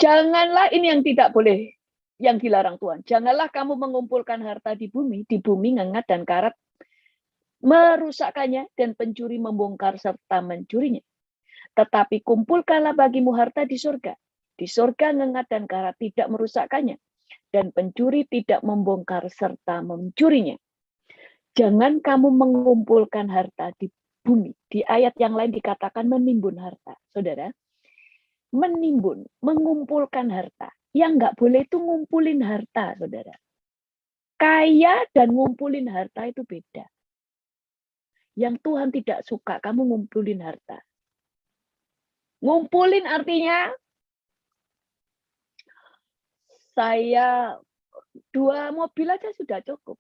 Janganlah, ini yang tidak boleh, yang dilarang Tuhan. Janganlah kamu mengumpulkan harta di bumi ngengat dan karat merusakkannya, dan pencuri membongkar serta mencurinya. Tetapi kumpulkanlah bagimu harta di surga. Di surga ngengat dan karat tidak merusakkannya, dan pencuri tidak membongkar serta mencurinya. Jangan kamu mengumpulkan harta di bumi. Di ayat yang lain dikatakan menimbun harta. Saudara, menimbun, mengumpulkan harta. Yang nggak boleh itu ngumpulin harta, saudara. Kaya dan ngumpulin harta itu beda. Yang Tuhan tidak suka, kamu ngumpulin harta. Ngumpulin artinya, saya 2 mobil aja sudah cukup.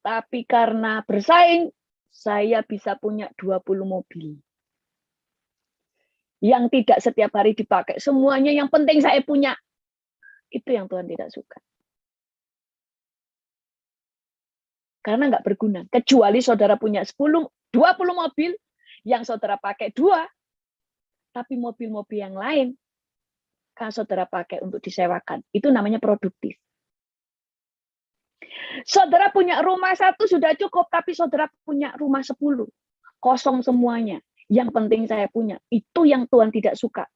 Tapi karena bersaing, saya bisa punya 20 mobil. Yang tidak setiap hari dipakai. Semuanya yang penting saya punya. Itu yang Tuhan tidak suka. Karena nggak berguna. Kecuali saudara punya 20 mobil, yang saudara pakai 2, tapi mobil-mobil yang lain saudara pakai untuk disewakan. Itu namanya produktif. Saudara punya rumah 1 sudah cukup, tapi saudara punya rumah 10. Kosong semuanya. Yang penting saya punya. Itu yang Tuhan tidak suka.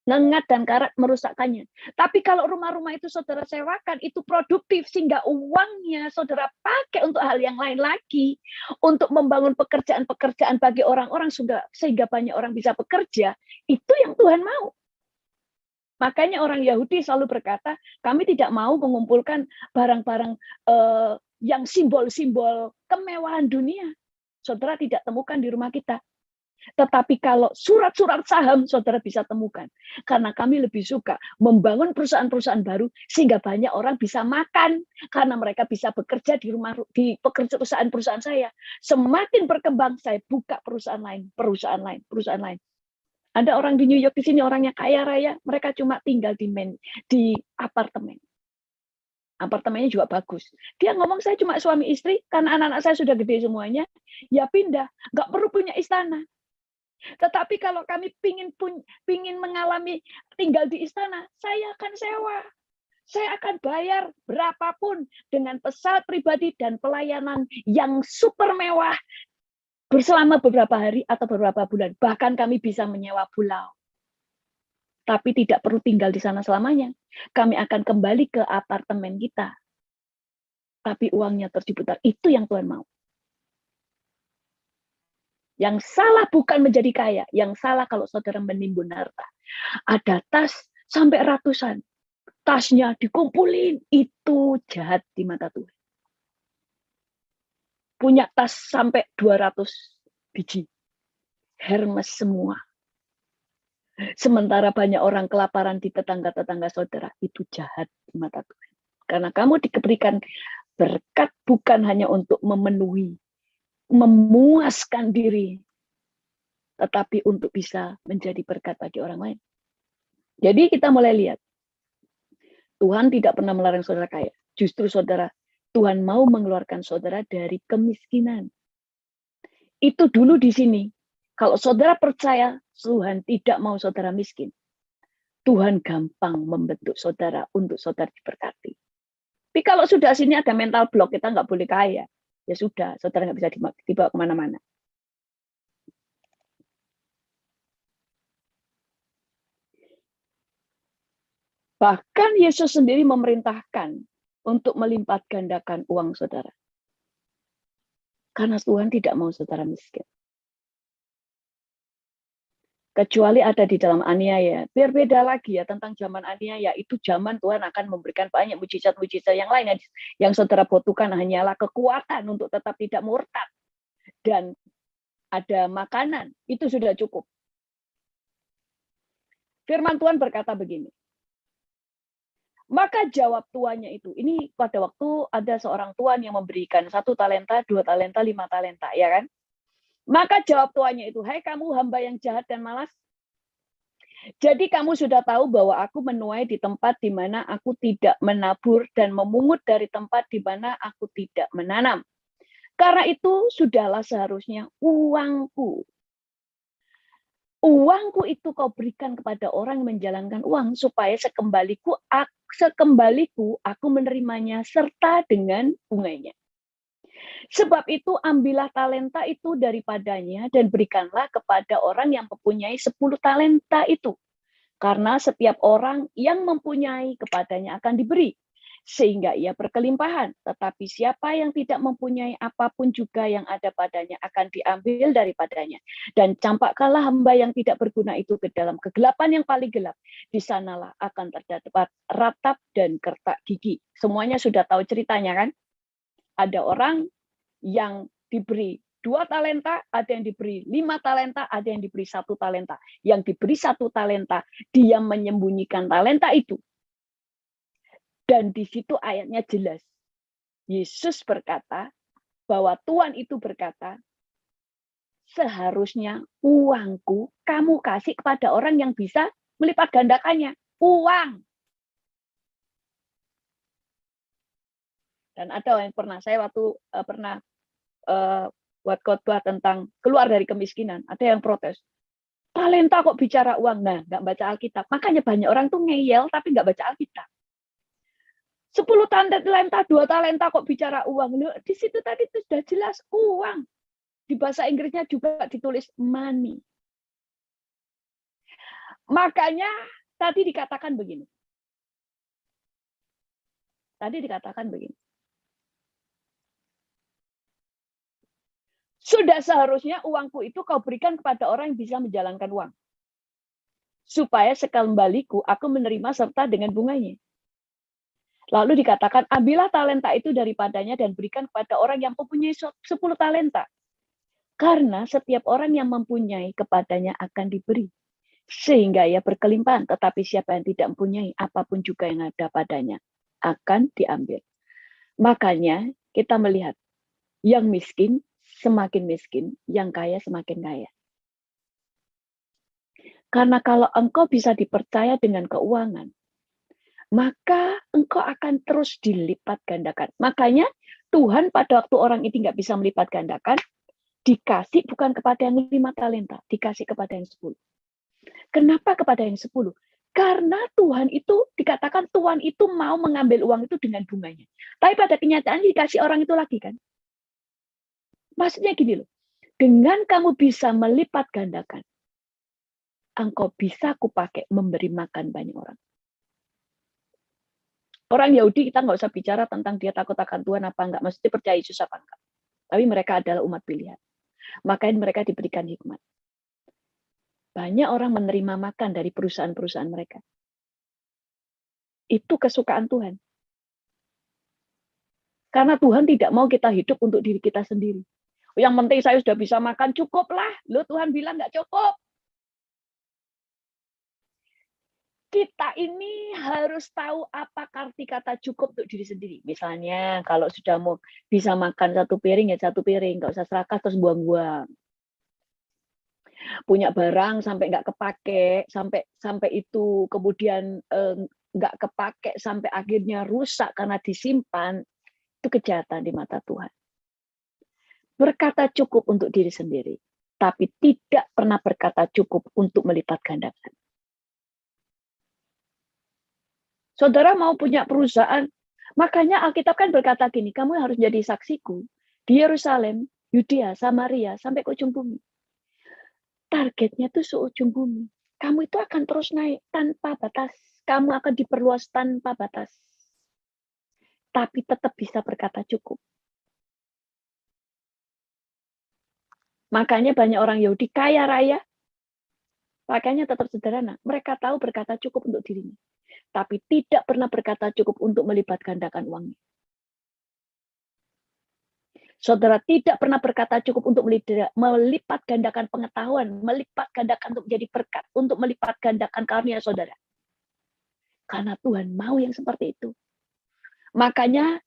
Ngengat dan karat merusakkannya. Tapi kalau rumah-rumah itu saudara sewakan, itu produktif, sehingga uangnya saudara pakai untuk hal yang lain lagi. Untuk membangun pekerjaan-pekerjaan bagi orang-orang, sehingga banyak orang bisa bekerja. Itu yang Tuhan mau. Makanya orang Yahudi selalu berkata, kami tidak mau mengumpulkan barang-barang yang simbol-simbol kemewahan dunia. Saudara tidak temukan di rumah kita. Tetapi kalau surat-surat saham, saudara bisa temukan. Karena kami lebih suka membangun perusahaan-perusahaan baru, sehingga banyak orang bisa makan. Karena mereka bisa bekerja di perusahaan-perusahaan saya. Semakin berkembang, saya buka perusahaan lain. Ada orang di New York di sini, orangnya kaya raya, mereka cuma tinggal di apartemen. Apartemennya juga bagus. Dia ngomong, saya cuma suami istri, karena anak-anak saya sudah gede semuanya, ya pindah. Nggak perlu punya istana. Tetapi kalau kami pingin mengalami tinggal di istana, saya akan sewa. Saya akan bayar berapapun dengan pesawat pribadi dan pelayanan yang super mewah selama beberapa hari atau beberapa bulan. Bahkan kami bisa menyewa pulau. Tapi tidak perlu tinggal di sana selamanya. Kami akan kembali ke apartemen kita. Tapi uangnya terus diputar. Itu yang Tuhan mau. Yang salah bukan menjadi kaya. Yang salah kalau saudara menimbun harta. Ada tas sampai ratusan. Tasnya dikumpulin. Itu jahat di mata Tuhan. Punya tas sampai 200 biji. Hermes semua. Sementara banyak orang kelaparan di tetangga-tetangga saudara. Itu jahat di mata Tuhan. Karena kamu diberikan berkat bukan hanya untuk memenuhi, memuaskan diri, tetapi untuk bisa menjadi berkat bagi orang lain. Jadi kita mulai lihat. Tuhan tidak pernah melarang saudara kaya. Justru Tuhan mau mengeluarkan saudara dari kemiskinan. Itu dulu di sini. Kalau saudara percaya Tuhan tidak mau saudara miskin, Tuhan gampang membentuk saudara untuk saudara diberkati. Tapi kalau sudah sini ada mental block, kita nggak boleh kaya, ya sudah, saudara nggak bisa dibawa kemana-mana. Bahkan Yesus sendiri memerintahkan untuk melipat gandakan uang saudara. Karena Tuhan tidak mau saudara miskin. Kecuali ada di dalam aniaya. Biar beda lagi ya tentang zaman aniaya. Itu zaman Tuhan akan memberikan banyak mujizat-mujizat yang lain. Yang saudara butuhkan hanyalah kekuatan untuk tetap tidak murtad. Dan ada makanan. Itu sudah cukup. Firman Tuhan berkata begini. Maka jawab tuannya itu. Ini pada waktu ada seorang tuan yang memberikan 1 talenta, 2 talenta, 5 talenta. Ya kan? Maka jawab tuannya itu, hai kamu hamba yang jahat dan malas. Jadi kamu sudah tahu bahwa aku menuai di tempat di mana aku tidak menabur dan memungut dari tempat di mana aku tidak menanam. Karena itu sudahlah seharusnya uangku. Uangku itu kau berikan kepada orang yang menjalankan uang supaya sekembaliku aku menerimanya serta dengan bunganya. Sebab itu ambillah talenta itu daripadanya dan berikanlah kepada orang yang mempunyai 10 talenta itu. Karena setiap orang yang mempunyai kepadanya akan diberi, sehingga ia berkelimpahan. Tetapi siapa yang tidak mempunyai apapun juga yang ada padanya akan diambil daripadanya. Dan campakkanlah hamba yang tidak berguna itu ke dalam kegelapan yang paling gelap. Di sanalah akan terdapat ratap dan kertak gigi. Semuanya sudah tahu ceritanya kan? Ada orang yang diberi 2 talenta, ada yang diberi 5 talenta, ada yang diberi 1 talenta. Yang diberi 1 talenta, dia menyembunyikan talenta itu. Dan di situ ayatnya jelas. Yesus berkata, bahwa Tuhan itu berkata, seharusnya uangku kamu kasih kepada orang yang bisa melipat gandakannya. Uang. Dan ada yang pernah, saya waktu pernah buat khotbah tentang keluar dari kemiskinan. Ada yang protes. Talenta kok bicara uang. Nah, nggak baca Alkitab. Makanya banyak orang tuh ngeyel tapi nggak baca Alkitab. 10 talenta, 2 talenta kok bicara uang. Loh, di situ tadi itu sudah jelas uang. Di bahasa Inggrisnya juga ditulis money. Makanya tadi dikatakan begini. Sudah seharusnya uangku itu kau berikan kepada orang yang bisa menjalankan uang. Supaya sekembaliku aku menerima serta dengan bunganya. Lalu dikatakan, ambillah talenta itu daripadanya dan berikan kepada orang yang mempunyai 10 talenta. Karena setiap orang yang mempunyai kepadanya akan diberi. Sehingga ia berkelimpahan. Tetapi siapa yang tidak mempunyai, apapun juga yang ada padanya, akan diambil. Makanya kita melihat, yang miskin semakin miskin, yang kaya semakin kaya. Karena kalau engkau bisa dipercaya dengan keuangan, maka engkau akan terus dilipat gandakan. Makanya Tuhan pada waktu orang ini nggak bisa melipat gandakan, dikasih bukan kepada yang 5 talenta, dikasih kepada yang 10. Kenapa kepada yang 10? Karena Tuhan itu, dikatakan Tuhan itu mau mengambil uang itu dengan bunganya. Tapi pada kenyataannya dikasih orang itu lagi kan. Maksudnya gini loh, dengan kamu bisa melipat gandakan, engkau bisa kupakai memberi makan banyak orang. Orang Yahudi kita nggak usah bicara tentang dia takut akan Tuhan apa enggak, maksudnya percaya Yesus apa enggak. Tapi mereka adalah umat pilihan. Makanya mereka diberikan hikmat. Banyak orang menerima makan dari perusahaan-perusahaan mereka. Itu kesukaan Tuhan. Karena Tuhan tidak mau kita hidup untuk diri kita sendiri. Yang penting saya sudah bisa makan, cukuplah. Loh, Tuhan bilang nggak cukup. Kita ini harus tahu apa arti kata cukup untuk diri sendiri. Misalnya, kalau sudah mau bisa makan 1 piring, ya 1 piring. Nggak usah serakah terus buang-buang. Punya barang sampai nggak kepake, sampai itu kemudian nggak kepake, sampai akhirnya rusak karena disimpan, itu kejahatan di mata Tuhan. Berkata cukup untuk diri sendiri, tapi tidak pernah berkata cukup untuk melipat gandakan. Saudara mau punya perusahaan, makanya Alkitab kan berkata gini, kamu harus jadi saksiku di Yerusalem, Yudea, Samaria, sampai ke ujung bumi. Targetnya tuh seujung bumi. Kamu itu akan terus naik tanpa batas. Kamu akan diperluas tanpa batas. Tapi tetap bisa berkata cukup. Makanya banyak orang Yahudi kaya raya, pakaiannya tetap sederhana. Mereka tahu berkata cukup untuk dirinya. Tapi tidak pernah berkata cukup untuk melipat gandakan uangnya. Saudara tidak pernah berkata cukup untuk melipat gandakan pengetahuan, melipat gandakan untuk menjadi berkat, untuk melipat gandakan karunia saudara. Karena Tuhan mau yang seperti itu. Makanya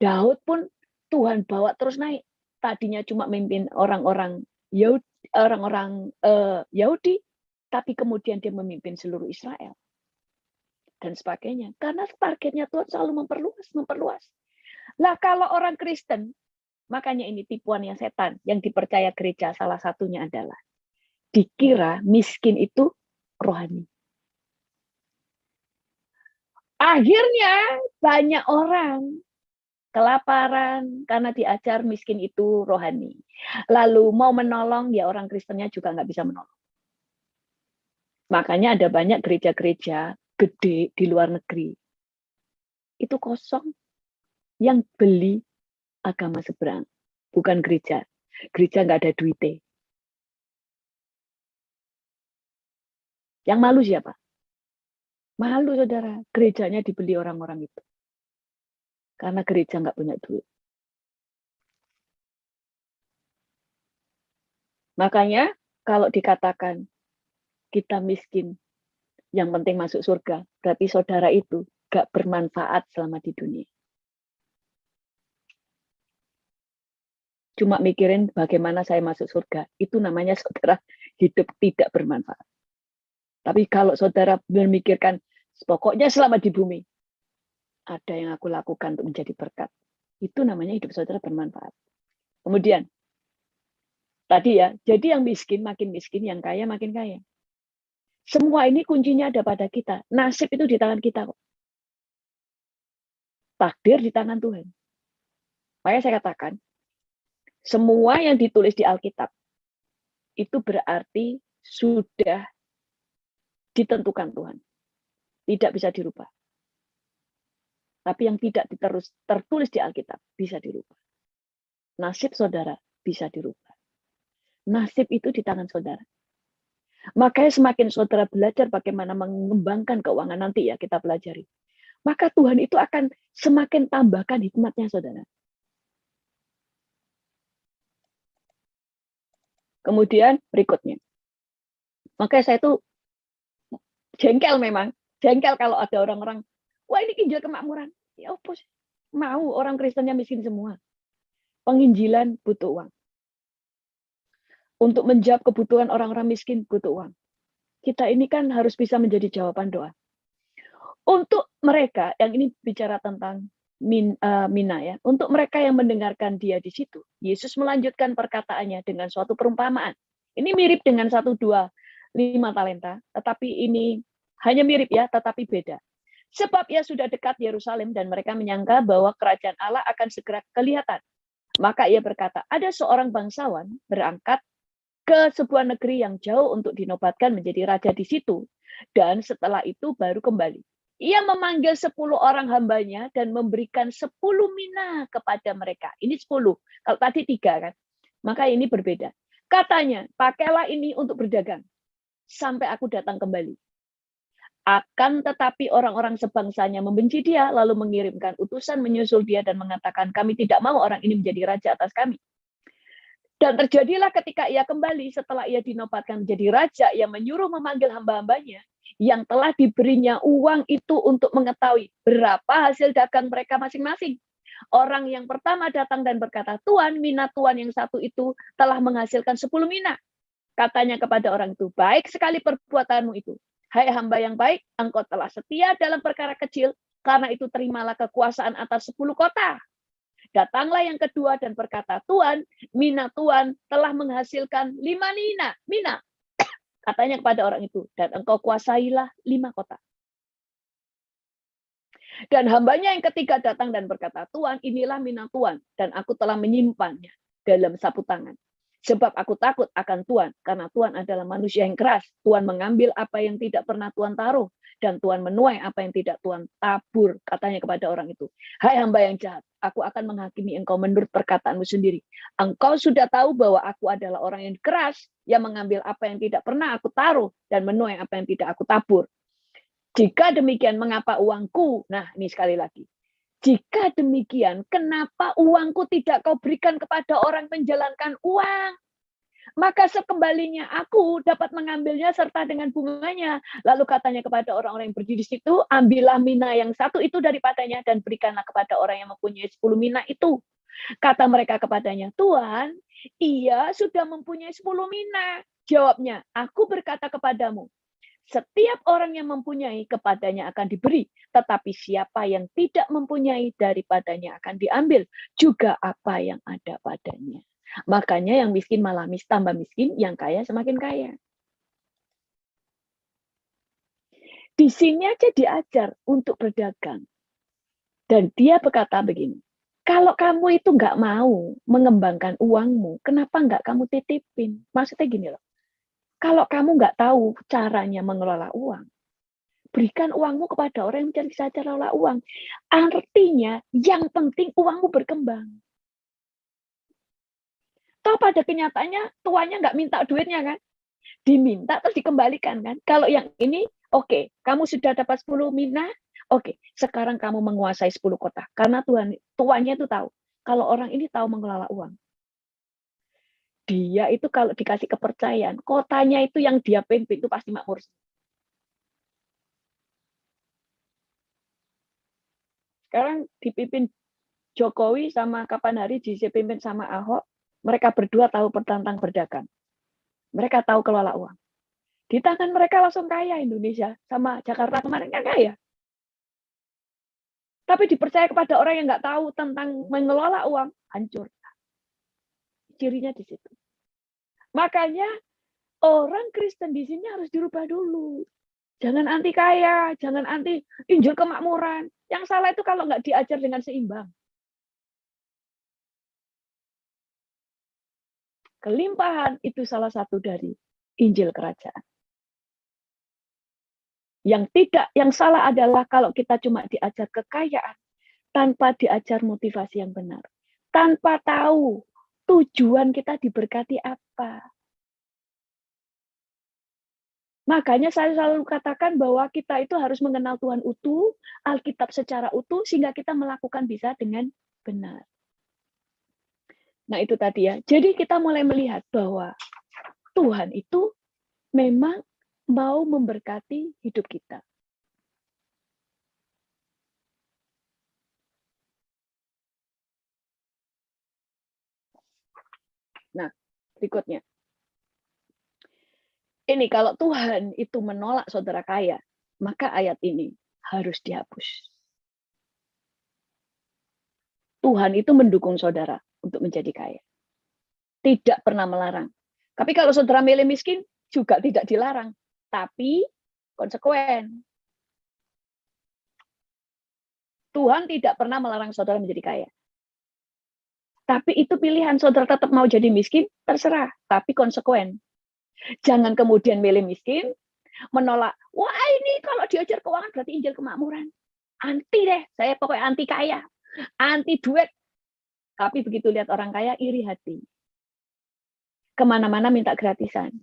Daud pun Tuhan bawa terus naik. Tadinya cuma memimpin orang-orang Yahudi, tapi kemudian dia memimpin seluruh Israel. Dan sebagainya. Karena targetnya Tuhan selalu memperluas. Lah kalau orang Kristen, makanya ini tipuannya setan yang dipercaya gereja, salah satunya adalah dikira miskin itu rohani. Akhirnya banyak orang kelaparan karena diajar miskin itu rohani. Lalu mau menolong, ya orang Kristennya juga nggak bisa menolong. Makanya ada banyak gereja-gereja gede di luar negeri. Itu kosong. Yang beli agama seberang. Bukan gereja. Gereja nggak ada duitnya. Yang malu siapa? Malu saudara. Gerejanya dibeli orang-orang itu. Karena gereja nggak punya duit. Makanya kalau dikatakan kita miskin, yang penting masuk surga, berarti saudara itu gak bermanfaat selama di dunia. Cuma mikirin bagaimana saya masuk surga, itu namanya saudara hidup tidak bermanfaat. Tapi kalau saudara memikirkan, pokoknya selama di bumi, ada yang aku lakukan untuk menjadi berkat, itu namanya hidup saudara bermanfaat. Kemudian, Tadi ya, jadi yang miskin makin miskin, yang kaya makin kaya. Semua ini kuncinya ada pada kita. Nasib itu di tangan kita kok. Takdir di tangan Tuhan. Makanya saya katakan, semua yang ditulis di Alkitab itu berarti sudah ditentukan Tuhan. Tidak bisa dirubah. Tapi yang tidak tertulis di Alkitab bisa dirubah. Nasib saudara bisa dirubah. Nasib itu di tangan saudara. Makanya semakin saudara belajar bagaimana mengembangkan keuangan nanti ya kita pelajari. Maka Tuhan itu akan semakin tambahkan hikmatnya saudara. Kemudian berikutnya. Makanya saya tuh jengkel memang. Jengkel kalau ada orang-orang, wah ini injil kemakmuran. Ya apa sih? Mau orang Kristennya miskin semua. Penginjilan butuh uang. Untuk menjawab kebutuhan orang-orang miskin butuh uang. Kita ini kan harus bisa menjadi jawaban doa. Untuk mereka, yang ini bicara tentang Mina ya, untuk mereka yang mendengarkan dia di situ, Yesus melanjutkan perkataannya dengan suatu perumpamaan. Ini mirip dengan 1, 2, 5 talenta, tetapi ini hanya mirip ya, tetapi beda. Sebab ia sudah dekat Yerusalem dan mereka menyangka bahwa kerajaan Allah akan segera kelihatan. Maka ia berkata, ada seorang bangsawan berangkat ke sebuah negeri yang jauh untuk dinobatkan menjadi raja di situ. Dan setelah itu baru kembali. Ia memanggil 10 orang hambanya dan memberikan 10 mina kepada mereka. Ini 10. Kalau tadi 3 kan. Maka ini berbeda. Katanya, pakailah ini untuk berdagang. Sampai aku datang kembali. Akan tetapi orang-orang sebangsanya membenci dia, lalu mengirimkan utusan menyusul dia dan mengatakan, kami tidak mau orang ini menjadi raja atas kami. Dan terjadilah ketika ia kembali setelah ia dinobatkan menjadi raja yang menyuruh memanggil hamba-hambanya yang telah diberinya uang itu untuk mengetahui berapa hasil dagang mereka masing-masing. Orang yang pertama datang dan berkata, Tuan, mina Tuan yang satu itu telah menghasilkan 10 mina. Katanya kepada orang itu, baik sekali perbuatanmu itu. Hai hamba yang baik, engkau telah setia dalam perkara kecil, karena itu terimalah kekuasaan atas 10 kota. Datanglah yang kedua dan berkata, Tuan, mina Tuan telah menghasilkan 5 mina. Katanya kepada orang itu, dan engkau kuasailah 5 kota. Dan hambanya yang ketiga datang dan berkata, Tuan, inilah mina Tuan, dan aku telah menyimpannya dalam sapu tangan. Sebab aku takut akan Tuan, karena Tuan adalah manusia yang keras. Tuan mengambil apa yang tidak pernah Tuan taruh, dan Tuan menuai apa yang tidak Tuan tabur. Katanya kepada orang itu, hai hamba yang jahat, aku akan menghakimi engkau menurut perkataanmu sendiri. Engkau sudah tahu bahwa aku adalah orang yang keras, yang mengambil apa yang tidak pernah aku taruh, dan menuai apa yang tidak aku tabur. Jika demikian, mengapa uangku? Nah, ini sekali lagi. Jika demikian, kenapa uangku tidak kau berikan kepada orang menjalankan uang? Maka sekembalinya aku dapat mengambilnya serta dengan bunganya. Lalu katanya kepada orang-orang yang berdiri di situ, ambillah mina yang satu itu daripadanya dan berikanlah kepada orang yang mempunyai 10 mina itu. Kata mereka kepadanya, Tuhan, ia sudah mempunyai 10 mina. Jawabnya, aku berkata kepadamu, setiap orang yang mempunyai kepadanya akan diberi, tetapi siapa yang tidak mempunyai daripadanya akan diambil juga apa yang ada padanya. Makanya yang miskin malah tambah miskin, yang kaya semakin kaya. Di sini aja diajar untuk berdagang. Dan dia berkata begini, kalau kamu itu nggak mau mengembangkan uangmu, kenapa nggak kamu titipin? Maksudnya gini loh, kalau kamu nggak tahu caranya mengelola uang, berikan uangmu kepada orang yang mencari cara olah uang. Artinya, yang penting uangmu berkembang. Toh pada kenyataannya, tuannya nggak minta duitnya kan? Diminta terus dikembalikan kan? Kalau yang ini, oke, kamu sudah dapat 10 mina, oke, sekarang kamu menguasai 10 kota. Karena tuannya itu tahu, kalau orang ini tahu mengelola uang. Dia itu kalau dikasih kepercayaan, kotanya itu yang dia pimpin itu pasti makmur. Sekarang dipimpin Jokowi sama kapan hari dipimpin sama Ahok, mereka berdua tahu tentang berdagang. Mereka tahu kelola uang. Di tangan mereka langsung kaya Indonesia. Sama Jakarta kemarin kan kaya. Tapi dipercaya kepada orang yang nggak tahu tentang mengelola uang, hancur. Cirinya di situ. Makanya orang Kristen di sini harus dirubah dulu. Jangan anti kaya, jangan anti Injil kemakmuran. Yang salah itu kalau nggak diajar dengan seimbang. Kelimpahan itu salah satu dari Injil kerajaan. Yang salah adalah kalau kita cuma diajar kekayaan tanpa diajar motivasi yang benar. Tanpa tahu tujuan kita diberkati apa. Makanya saya selalu katakan bahwa kita itu harus mengenal Tuhan utuh, Alkitab secara utuh, sehingga kita melakukan bisa dengan benar. Nah itu tadi ya. Jadi kita mulai melihat bahwa Tuhan itu memang mau memberkati hidup kita. Nah, berikutnya. Ini kalau Tuhan itu menolak saudara kaya, maka ayat ini harus dihapus. Tuhan itu mendukung saudara untuk menjadi kaya. Tidak pernah melarang. Tapi kalau saudara milih miskin, juga tidak dilarang. Tapi konsekuen. Tuhan tidak pernah melarang saudara menjadi kaya. Tapi itu pilihan, saudara tetap mau jadi miskin, terserah. Tapi konsekuen. Jangan kemudian milih miskin, menolak, wah ini kalau diajar keuangan berarti Injil kemakmuran. Anti deh, saya pokoknya anti kaya, anti duit. Tapi begitu lihat orang kaya, iri hati. Kemana-mana minta gratisan.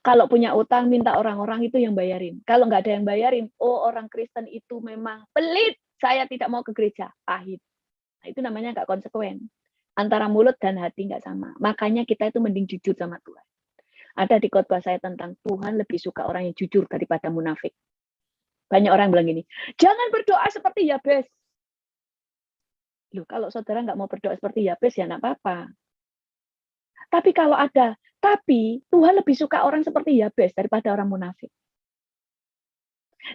Kalau punya utang, minta orang-orang itu yang bayarin. Kalau nggak ada yang bayarin, oh orang Kristen itu memang pelit, saya tidak mau ke gereja, pahit. Nah, itu namanya nggak konsekuen. Antara mulut dan hati nggak sama. Makanya kita itu mending jujur sama Tuhan. Ada di khotbah saya tentang Tuhan lebih suka orang yang jujur daripada munafik. Banyak orang bilang gini, jangan berdoa seperti Yabes. Loh, kalau saudara nggak mau berdoa seperti Yabes, ya nggak apa-apa. Tapi kalau ada, tapi Tuhan lebih suka orang seperti Yabes daripada orang munafik.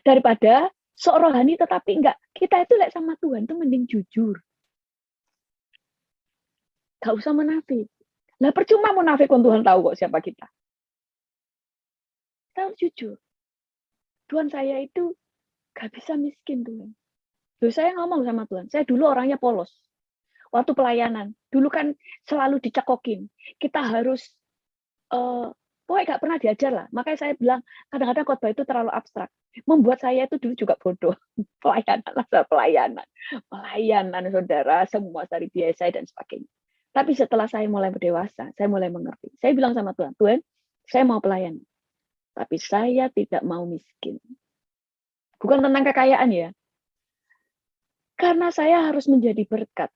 Daripada sok rohani tetapi enggak. Kita itu lihat sama Tuhan itu mending jujur. Gak usah munafik. Lah percuma munafik kalau Tuhan tahu kok siapa kita. Kita harus jujur. Tuhan saya itu gak bisa miskin Tuhan. Loh, saya ngomong sama Tuhan, saya dulu orangnya polos. Waktu pelayanan, dulu kan selalu dicekokin. Kita harus, pokoknya gak pernah diajar lah. Makanya saya bilang, kadang-kadang khotbah itu terlalu abstrak. Membuat saya itu dulu juga bodoh. Pelayanan, saudara, semua dari biaya dan sebagainya. Tapi setelah saya mulai berdewasa, saya mulai mengerti. Saya bilang sama Tuhan, Tuhan, saya mau pelayanan. Tapi saya tidak mau miskin. Bukan tentang kekayaan ya. Karena saya harus menjadi berkat.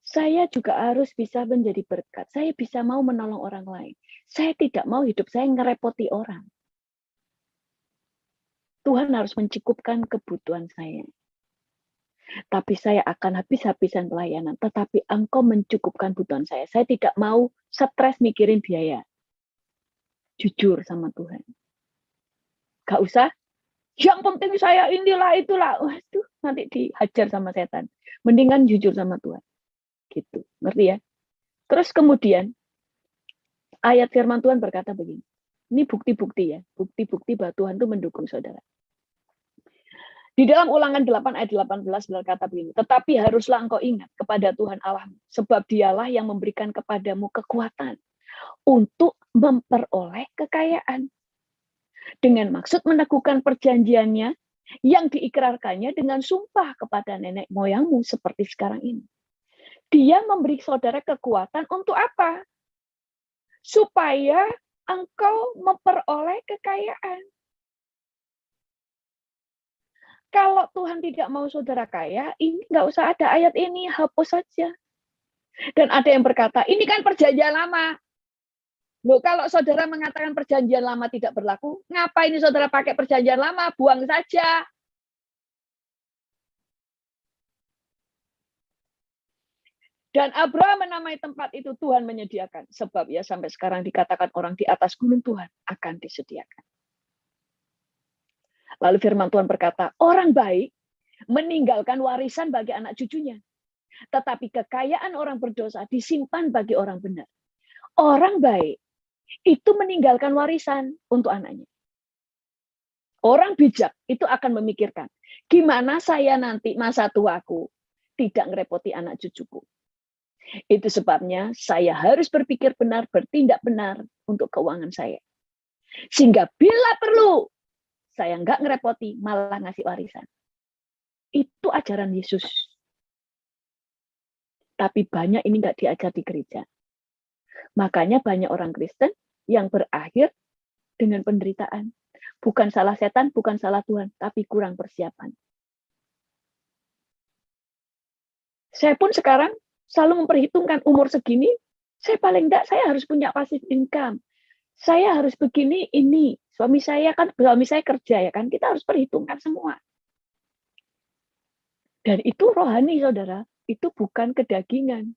Saya juga harus bisa menjadi berkat. Saya bisa mau menolong orang lain. Saya tidak mau hidup saya ngerepoti orang. Tuhan harus mencukupkan kebutuhan saya. Tapi saya akan habis-habisan pelayanan. Tetapi Engkau mencukupkan kebutuhan saya. Saya tidak mau stres mikirin biaya. Jujur sama Tuhan. Gak usah. Yang penting saya inilah, itulah. Waduh, nanti dihajar sama setan. Mendingan jujur sama Tuhan. Gitu. Ngerti ya? Terus kemudian, ayat firman Tuhan berkata begini. Ini bukti-bukti ya. Bukti-bukti bahwa Tuhan itu mendukung saudara. Di dalam Ulangan 8 ayat 18 berkata begini. Tetapi haruslah engkau ingat kepada Tuhan Allahmu. Sebab dialah yang memberikan kepadamu kekuatan untuk memperoleh kekayaan. Dengan maksud meneguhkan perjanjiannya yang diikrarkannya dengan sumpah kepada nenek moyangmu seperti sekarang ini. Dia memberi saudara kekuatan untuk apa? Supaya engkau memperoleh kekayaan. Kalau Tuhan tidak mau saudara kaya, ini nggak usah ada ayat ini, hapus saja. Dan ada yang berkata, ini kan perjanjian lama. Loh, kalau saudara mengatakan perjanjian lama tidak berlaku, ngapain saudara pakai perjanjian lama? Buang saja. Dan Abraham menamai tempat itu Tuhan menyediakan. Sebab ya sampai sekarang dikatakan orang di atas gunung Tuhan akan disediakan. Lalu firman Tuhan berkata, orang baik meninggalkan warisan bagi anak cucunya. Tetapi kekayaan orang berdosa disimpan bagi orang benar. Orang baik itu meninggalkan warisan untuk anaknya. Orang bijak itu akan memikirkan, gimana saya nanti masa tuaku tidak ngerepoti anak cucuku. Itu sebabnya saya harus berpikir benar, bertindak benar untuk keuangan saya. Sehingga bila perlu, saya nggak ngerepoti, malah ngasih warisan. Itu ajaran Yesus. Tapi banyak ini nggak diajar di gereja. Makanya banyak orang Kristen yang berakhir dengan penderitaan. Bukan salah setan, bukan salah Tuhan, tapi kurang persiapan. Saya pun sekarang selalu memperhitungkan umur segini, saya paling enggak saya harus punya passive income. Saya harus begini ini. Suami saya kerja ya kan, kita harus perhitungkan semua. Dan itu rohani, Saudara. Itu bukan kedagingan.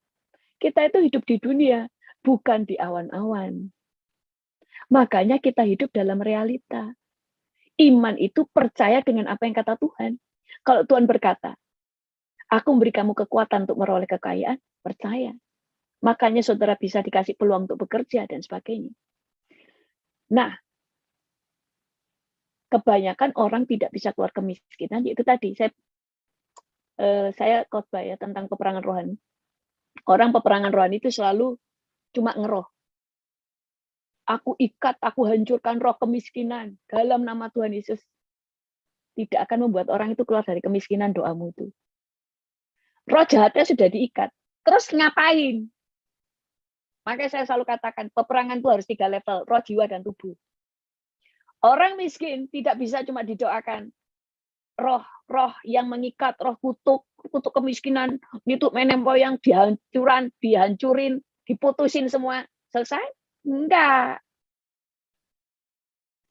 Kita itu hidup di dunia, bukan di awan-awan. Makanya kita hidup dalam realita. Iman itu percaya dengan apa yang kata Tuhan. Kalau Tuhan berkata, aku memberi kamu kekuatan untuk meroleh kekayaan, percaya. Makanya saudara bisa dikasih peluang untuk bekerja dan sebagainya. Nah, kebanyakan orang tidak bisa keluar kemiskinan, yaitu tadi saya khotbah ya tentang peperangan rohani. Orang peperangan rohani itu selalu cuma ngeroh. Aku ikat, aku hancurkan roh kemiskinan dalam nama Tuhan Yesus. Tidak akan membuat orang itu keluar dari kemiskinan doamu itu. Roh jahatnya sudah diikat. Terus ngapain? Makanya saya selalu katakan, peperangan itu harus 3 level, roh, jiwa, dan tubuh. Orang miskin tidak bisa cuma didoakan. Roh yang mengikat, roh kutuk kemiskinan, itu nenek moyang dihancurin, diputusin semua. Selesai? Enggak.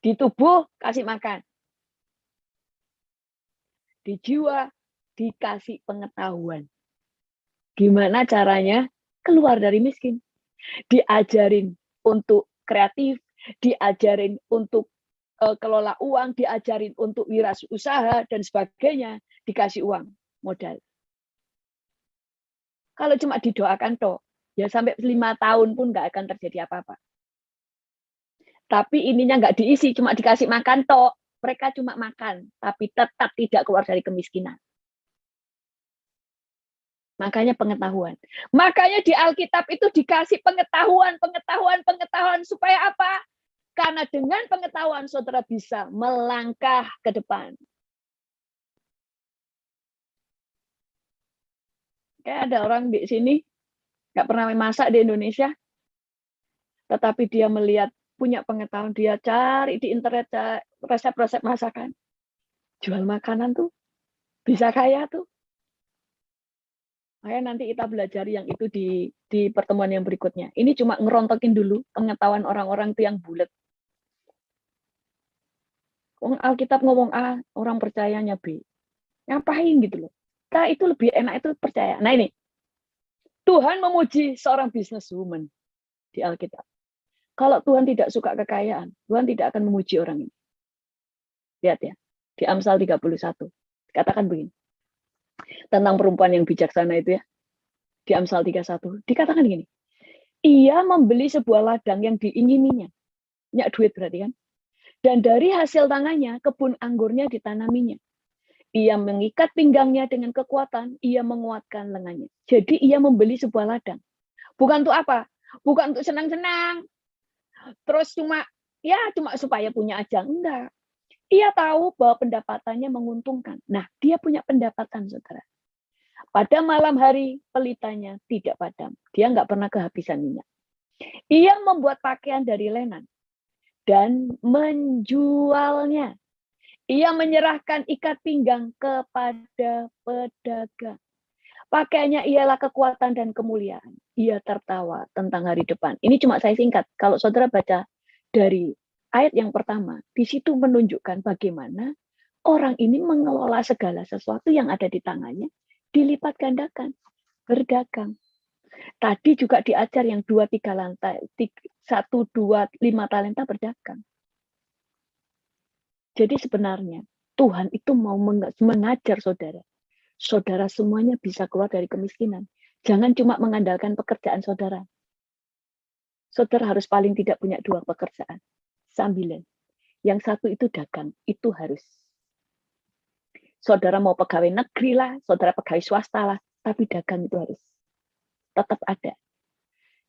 Di tubuh, kasih makan. Di jiwa, dikasih pengetahuan. Gimana caranya keluar dari miskin? Diajarin untuk kreatif, diajarin untuk kelola uang, diajarin untuk wirausaha dan sebagainya, dikasih uang modal. Kalau cuma didoakan toh, ya sampai 5 tahun pun nggak akan terjadi apa-apa. Tapi ininya nggak diisi, cuma dikasih makan toh, mereka cuma makan, tapi tetap tidak keluar dari kemiskinan. Makanya pengetahuan. Makanya di Alkitab itu dikasih pengetahuan supaya apa? Karena dengan pengetahuan saudara bisa melangkah ke depan. Kayak ada orang di sini nggak pernah masak di Indonesia, tetapi dia melihat punya pengetahuan, dia cari di internet resep-resep masakan, jual makanan tuh bisa kaya tuh. Makanya nanti kita belajar yang itu di pertemuan yang berikutnya. Ini cuma ngerontokin dulu pengetahuan orang-orang itu yang bulat. Alkitab ngomong A, orang percayanya B. Ngapain gitu loh. Nah, itu lebih enak itu percaya. Nah ini, Tuhan memuji seorang businesswoman di Alkitab. Kalau Tuhan tidak suka kekayaan, Tuhan tidak akan memuji orang ini. Lihat ya, di Amsal 31. Katakan begini. Tentang perempuan yang bijaksana itu ya. Di Amsal 31. Dikatakan gini. Ia membeli sebuah ladang yang diingininya. Nyak duit berarti kan. Dan dari hasil tangannya, kebun anggurnya ditanaminya. Ia mengikat pinggangnya dengan kekuatan, ia menguatkan lengannya. Jadi ia membeli sebuah ladang. Bukan untuk apa? Bukan untuk senang-senang. Terus cuma supaya punya aja. Enggak. Ia tahu bahwa pendapatannya menguntungkan. Nah, dia punya pendapatan, saudara. Pada malam hari, pelitanya tidak padam. Dia nggak pernah kehabisan minyak. Ia membuat pakaian dari lenan dan menjualnya. Ia menyerahkan ikat pinggang kepada pedagang. Pakaiannya ialah kekuatan dan kemuliaan. Ia tertawa tentang hari depan. Ini cuma saya singkat. Kalau saudara baca dari ayat yang pertama, di situ menunjukkan bagaimana orang ini mengelola segala sesuatu yang ada di tangannya, dilipat gandakan, berdagang. Tadi juga diajar yang 2-3 lantai, 1, 2, 5 talenta berdagang. Jadi sebenarnya Tuhan itu mau mengajar saudara. Saudara semuanya bisa keluar dari kemiskinan. Jangan cuma mengandalkan pekerjaan saudara. saudara harus paling tidak punya 2 pekerjaan sambilan. Yang satu itu dagang, itu harus. Saudara mau pegawai negeri lah, saudara pegawai swasta lah, tapi dagang itu harus tetap ada.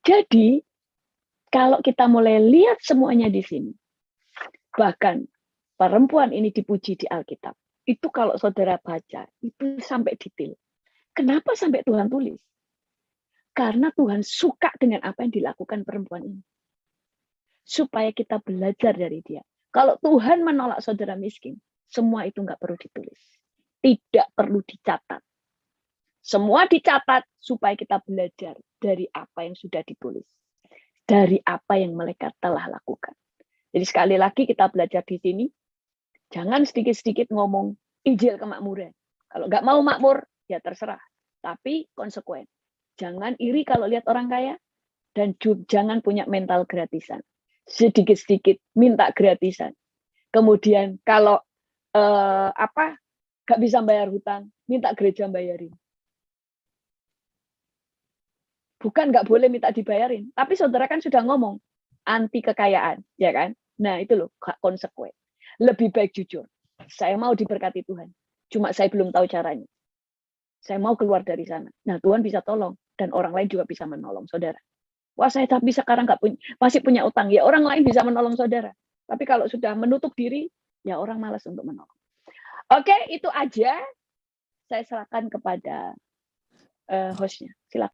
Jadi, kalau kita mulai lihat semuanya di sini, bahkan perempuan ini dipuji di Alkitab, itu kalau saudara baca, itu sampai detail. Kenapa sampai Tuhan tulis? Karena Tuhan suka dengan apa yang dilakukan perempuan ini. Supaya kita belajar dari dia. Kalau Tuhan menolak saudara miskin, semua itu nggak perlu ditulis. Tidak perlu dicatat. Semua dicatat supaya kita belajar dari apa yang sudah ditulis. Dari apa yang mereka telah lakukan. Jadi sekali lagi kita belajar di sini, jangan sedikit-sedikit ngomong Injil kemakmuran. Kalau nggak mau makmur, ya terserah. Tapi konsekuen. Jangan iri kalau lihat orang kaya, dan jangan punya mental gratisan. Sedikit-sedikit minta gratisan. Kemudian kalau nggak bisa bayar hutang, minta gereja bayarin. Bukan nggak boleh minta dibayarin, tapi saudara kan sudah ngomong anti kekayaan, ya kan? Nah itu loh konsekuen. Lebih baik jujur. Saya mau diberkati Tuhan, cuma saya belum tahu caranya. Saya mau keluar dari sana. Nah Tuhan bisa tolong dan orang lain juga bisa menolong saudara. Wah saya tapi sekarang nggak punya, masih punya utang, ya orang lain bisa menolong saudara. Tapi kalau sudah menutup diri, ya orang malas untuk menolong. Oke, itu aja. Saya serahkan kepada hostnya.